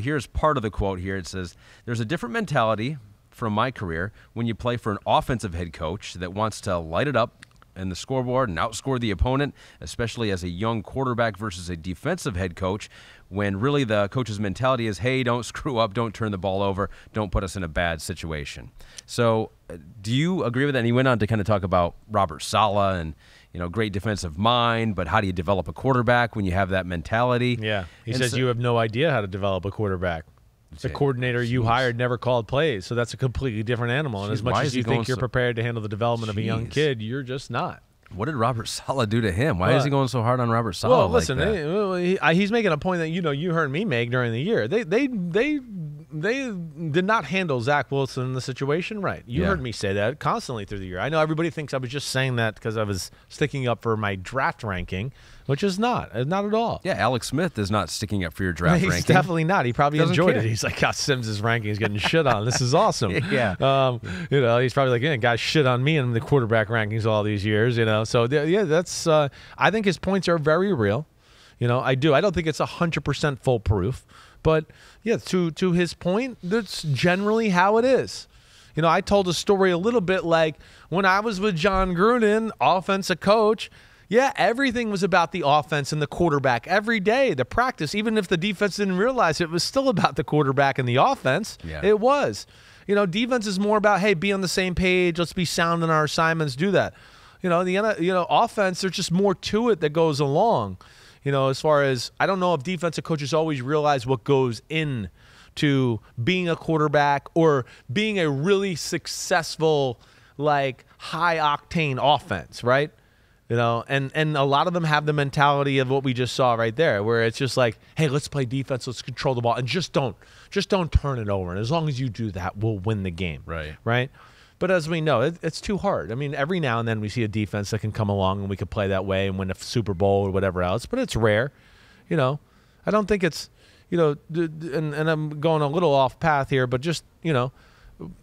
here's part of the quote here. It says, there's a different mentality from my career when you play for an offensive head coach that wants to light it up in the scoreboard and outscore the opponent, especially as a young quarterback versus a defensive head coach, when really the coach's mentality is, hey, don't screw up, don't turn the ball over, don't put us in a bad situation. So do you agree with that? And he went on to kind of talk about Robert Saleh and, you know, great defensive mind, but how do you develop a quarterback when you have that mentality? Yeah. He And says so- you have no idea how to develop a quarterback. The coordinator you hired never called plays, so that's a completely different animal. And Jeez, as much why as is he you think going you're so- prepared to handle the development of a young Jeez. kid, you're just not. What did Robert Saleh do to him? Why is he going so hard on Robert Saleh? Well, listen, he's making a point that you heard me make during the year. They they did not handle Zach Wilson in the situation right. You heard me say that constantly through the year. I know everybody thinks I was just saying that because I was sticking up for my draft ranking, which is not at all. Yeah, Alex Smith is not sticking up for your draft ranking. He's definitely not. He probably enjoyed it. He's like, God, Sims' ranking is getting shit on. This is awesome. Yeah. You know, he's probably like, yeah, guys shit on me in the quarterback rankings all these years, you know. So, yeah, that's I think his points are very real. You know, I do. I don't think it's 100% foolproof. But, yeah, to his point, that's generally how it is. You know, I told a story a little bit like when I was with John Gruden, offensive coach, yeah, everything was about the offense and the quarterback every day, the practice. Even if the defense didn't realize it was still about the quarterback and the offense. Yeah. It was. You know, defense is more about, hey, be on the same page. Let's be sound in our assignments. Do that. You know, offense, there's just more to it that goes along. You know, as far as, I don't know if defensive coaches always realize what goes in to being a quarterback or being a really successful, like, high-octane offense, right? You know, and a lot of them have the mentality of what we just saw right there, where it's just like, hey, let's play defense, let's control the ball, and just don't turn it over. And as long as you do that, we'll win the game. Right? But as we know, it's too hard. I mean, every now and then we see a defense that can come along and we could play that way and win a Super Bowl or whatever else, but it's rare. You know, I don't think it's, you know, and I'm going a little off path here, but just, you know,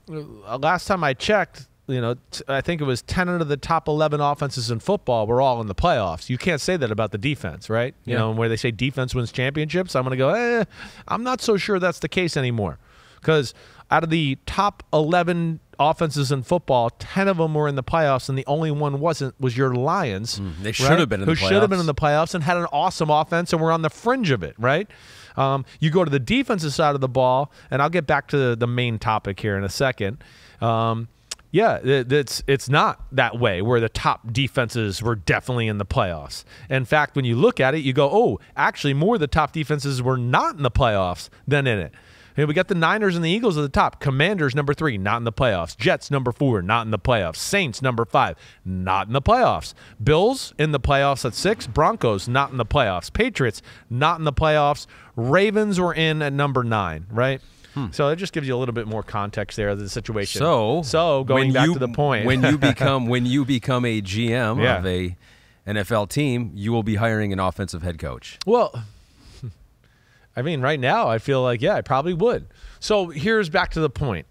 last time I checked, you know, I think it was 10 out of the top 11 offenses in football were all in the playoffs. You can't say that about the defense, right? You know, where they say defense wins championships, I'm going to go, I'm not so sure that's the case anymore. Because out of the top 11 offenses in football, 10 of them were in the playoffs, and the only one wasn't was your Lions. They should have been in the playoffs. Who should have been in the playoffs and had an awesome offense and were on the fringe of it, right? You go to the defensive side of the ball, and I'll get back to the main topic here in a second. Yeah, it's not that way where the top defenses were definitely in the playoffs. In fact, when you look at it, you go, oh, actually more of the top defenses were not in the playoffs than in it. And we got the Niners and the Eagles at the top. Commanders, number 3, not in the playoffs. Jets, number 4, not in the playoffs. Saints, number 5, not in the playoffs. Bills in the playoffs at 6. Broncos, not in the playoffs. Patriots, not in the playoffs. Ravens were in at number 9, right? So that just gives you a little bit more context there of the situation. So going back to the point, when you become a GM of a NFL team, you will be hiring an offensive head coach. Well, I mean, right now I feel like, yeah, I probably would. So here's back to the point.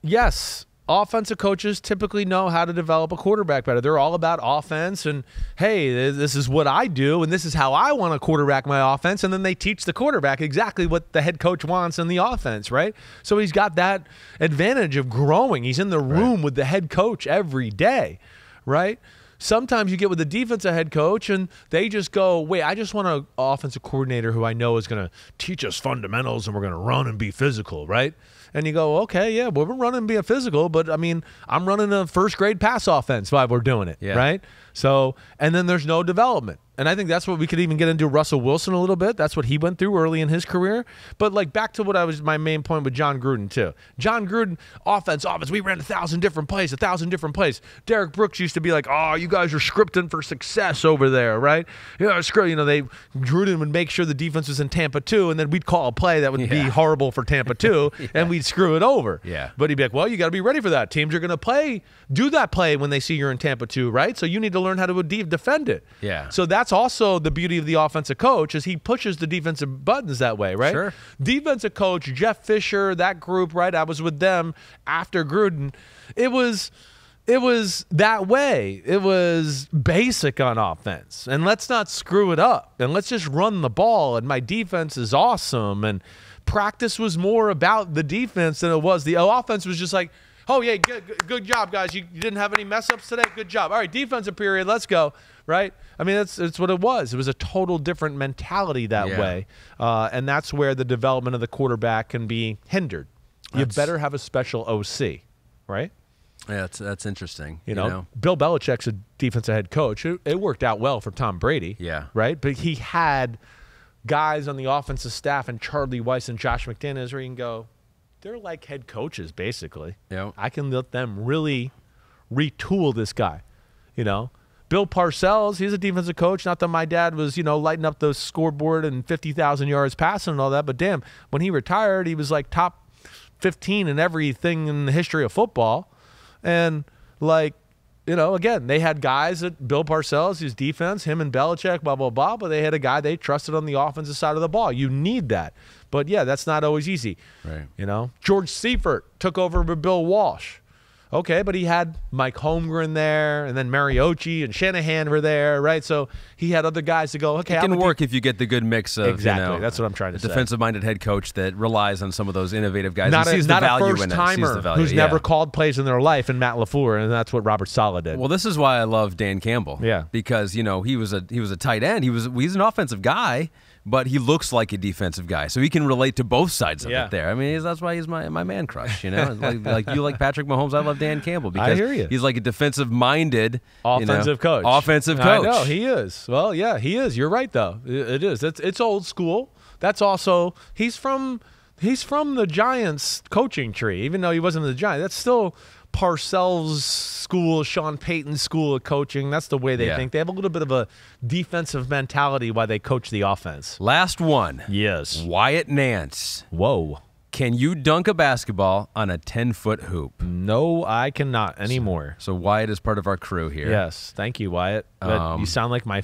Yes, offensive coaches typically know how to develop a quarterback better. They're all about offense and, hey, this is what I do and this is how I want to quarterback my offense. And then they teach the quarterback exactly what the head coach wants in the offense, right? So he's got that advantage of growing. He's in the room with the head coach every day, right? Sometimes you get with the defensive head coach and they just go, wait, I just want an offensive coordinator who I know is going to teach us fundamentals and we're going to run and be physical, right? And you go, okay, yeah, well, we're running and being physical, but, I mean, I'm running a first-grade pass offense while we're doing it, right? So, and then there's no development. And I think that's what we could even get into Russell Wilson a little bit. That's what he went through early in his career. But, like, back to what my main point with John Gruden, too. John Gruden, offense, we ran 1,000 different plays. Derek Brooks used to be like, oh, you guys are scripting for success over there, right? Gruden would make sure the defense was in Tampa 2, and then we'd call a play that would be horrible for Tampa 2, and we'd screw it over. Yeah. But he'd be like, well, you got to be ready for that. Teams are going to do that play when they see you're in Tampa 2, right? So you need to learn how to defend it. Yeah. So that's also the beauty of the offensive coach is he pushes the defensive buttons that way, right? Sure. Defensive coach, Jeff Fisher, that group, right? I was with them after Gruden. It was that way. It was basic on offense. And let's not screw it up. And let's just run the ball. And my defense is awesome. And practice was more about the defense than it was. The offense was just like, oh, yeah, good job, guys. You didn't have any mess-ups today? Good job. All right, defensive period, let's go, right? I mean, it's what it was. It was a total different mentality that way, and that's where the development of the quarterback can be hindered. You better have a special OC, right? Yeah, that's interesting. You know, Bill Belichick's a defensive head coach. It worked out well for Tom Brady, right? But he had guys on the offensive staff and Charlie Weiss and Josh McDaniels where you can go, they're like head coaches, basically. Yeah. I can let them really retool this guy, Bill Parcells, he's a defensive coach. Not that my dad was, lighting up the scoreboard and 50,000 yards passing and all that, but damn, when he retired, he was like top 15 in everything in the history of football. And again, they had guys at Bill Parcells, his defense, him and Belichick, blah, blah, blah, but they had a guy they trusted on the offensive side of the ball. You need that. But, yeah, that's not always easy. Right. George Seifert took over with Bill Walsh. Okay, but he had Mike Holmgren there, and then Mariucci and Shanahan were there, right? So he had other guys to go, okay. It can work if you get the good mix of, exactly. That's what I'm trying to say. Defensive-minded head coach that relies on some of those innovative guys. Not and sees the value a in it. first-timer who's never called plays in their life, and Matt LaFleur, and that's what Robert Saleh did. Well, this is why I love Dan Campbell. Yeah. Because, he was a tight end. He's an offensive guy, but he looks like a defensive guy, so he can relate to both sides of it there. I mean, that's why he's my man crush, like you like Patrick Mahomes, I love Dan Campbell because I hear you. He's like a defensive-minded offensive coach. Offensive coach. I know, he is. Well, yeah, he is. You're right, though. It is. It's old school. That's also, he's from the Giants coaching tree, even though he wasn't the Giants. That's still Parcells' school, Sean Payton's school of coaching. That's the way they think. They have a little bit of a defensive mentality while they coach the offense. Last one. Yes. Wyatt Nance. Whoa. Can you dunk a basketball on a 10-foot hoop? No, I cannot anymore. So Wyatt is part of our crew here. Yes. Thank you, Wyatt. But you sound like my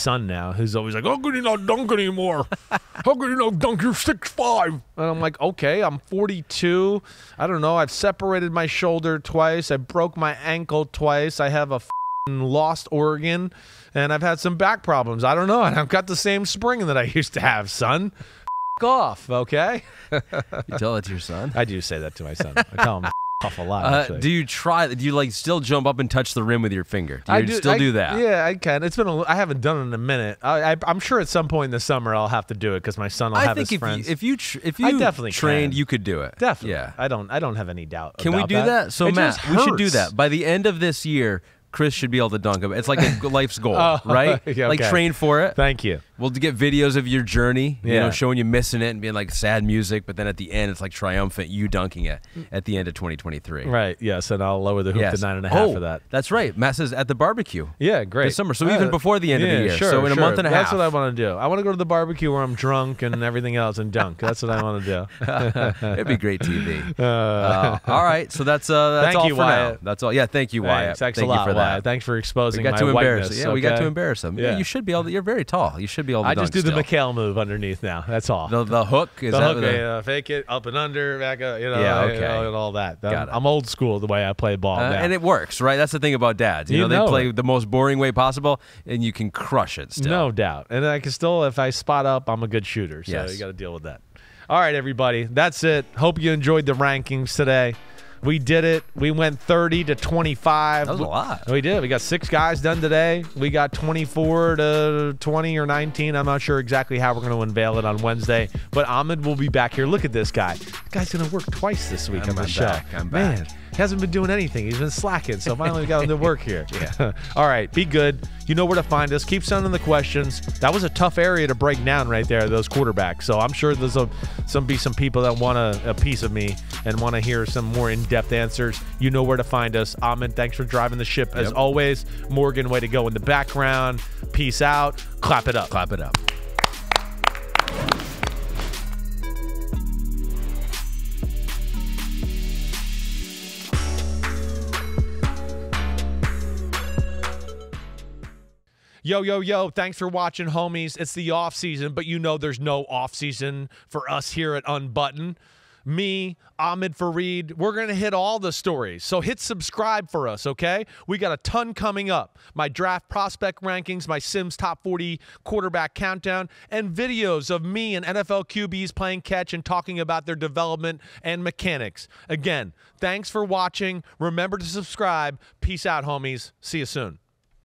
son now, who's always like, how could you not dunk anymore? How could you not dunk? You're 6'5". And I'm like, okay, I'm 42. I don't know. I've separated my shoulder twice. I broke my ankle twice. I have a lost organ, and I've had some back problems. I don't know. And I've got the same spring that I used to have, son. Off, okay? You tell that to your son? I do say that to my son. I tell him off a lot. Do you still jump up and touch the rim with your finger? Do you still do that? Yeah, I can. I haven't done it in a minute. I'm sure at some point in the summer I'll have to do it because my son will have his friends. If you definitely trained, you could do it. Definitely. Yeah. I don't have any doubt. Can we do that? So Matt, we should do that by the end of this year. Chris should be able to dunk him. It's like a life's goal, right? Okay. Like train for it. Thank you. We'll get videos of your journey, showing you missing it and being like sad music, but then at the end it's like triumphant, you dunking it at the end of 2023. Right, yes, and I'll lower the hoop to 9.5 for that. That's right. Matt says at the barbecue. Yeah, great. This summer, so even before the end of the year. Sure, so in a month and a half. That's what I want to do. I want to go to the barbecue where I'm drunk and everything else and dunk. That's what I want to do. It'd be great TV. All right, so that's thank all you, for Wyatt. now. That's all. Yeah, thank you, Wyatt. Thanks thank a lot, you for that. Wyatt. Thanks for exposing we got my to embarrass whiteness. Yeah, we got to embarrass him. Yeah, you should be able to. You're very tall. You should be able to I just do still. the McHale move underneath now. That's all. The hook is the that hook. Fake it up and under, back up. And all that. I'm old school the way I play ball now. And it works, right? That's the thing about dads. You know, they play the most boring way possible, and you can crush it still. No doubt. And I can still, if I spot up, I'm a good shooter. So you got to deal with that. All right, everybody. That's it. Hope you enjoyed the rankings today. We did it. We went 30 to 25. That was a lot. We did. We got 6 guys done today. We got 24 to 20 or 19. I'm not sure exactly how we're going to unveil it on Wednesday. But Ahmed will be back here. Look at this guy. This guy's going to work twice this week on the show. I'm back. Man, he hasn't been doing anything. He's been slacking. So finally we got him to work here. All right. Be good. You know where to find us. Keep sending the questions. That was a tough area to break down right there, those quarterbacks. So I'm sure there's some people that want a piece of me and want to hear some more in-depth answers. You know where to find us. Ahmed, thanks for driving the ship as always. Morgan, way to go in the background. Peace out. Clap it up. Clap it up. Yo, thanks for watching, homies. It's the off season, but you know there's no off season for us here at Unbuttoned. Me, Ahmed Fareed, we're going to hit all the stories. So hit subscribe for us, okay? We got a ton coming up. My draft prospect rankings, my Sims top 40 quarterback countdown, and videos of me and NFL QBs playing catch and talking about their development and mechanics. Again, thanks for watching. Remember to subscribe. Peace out, homies. See you soon.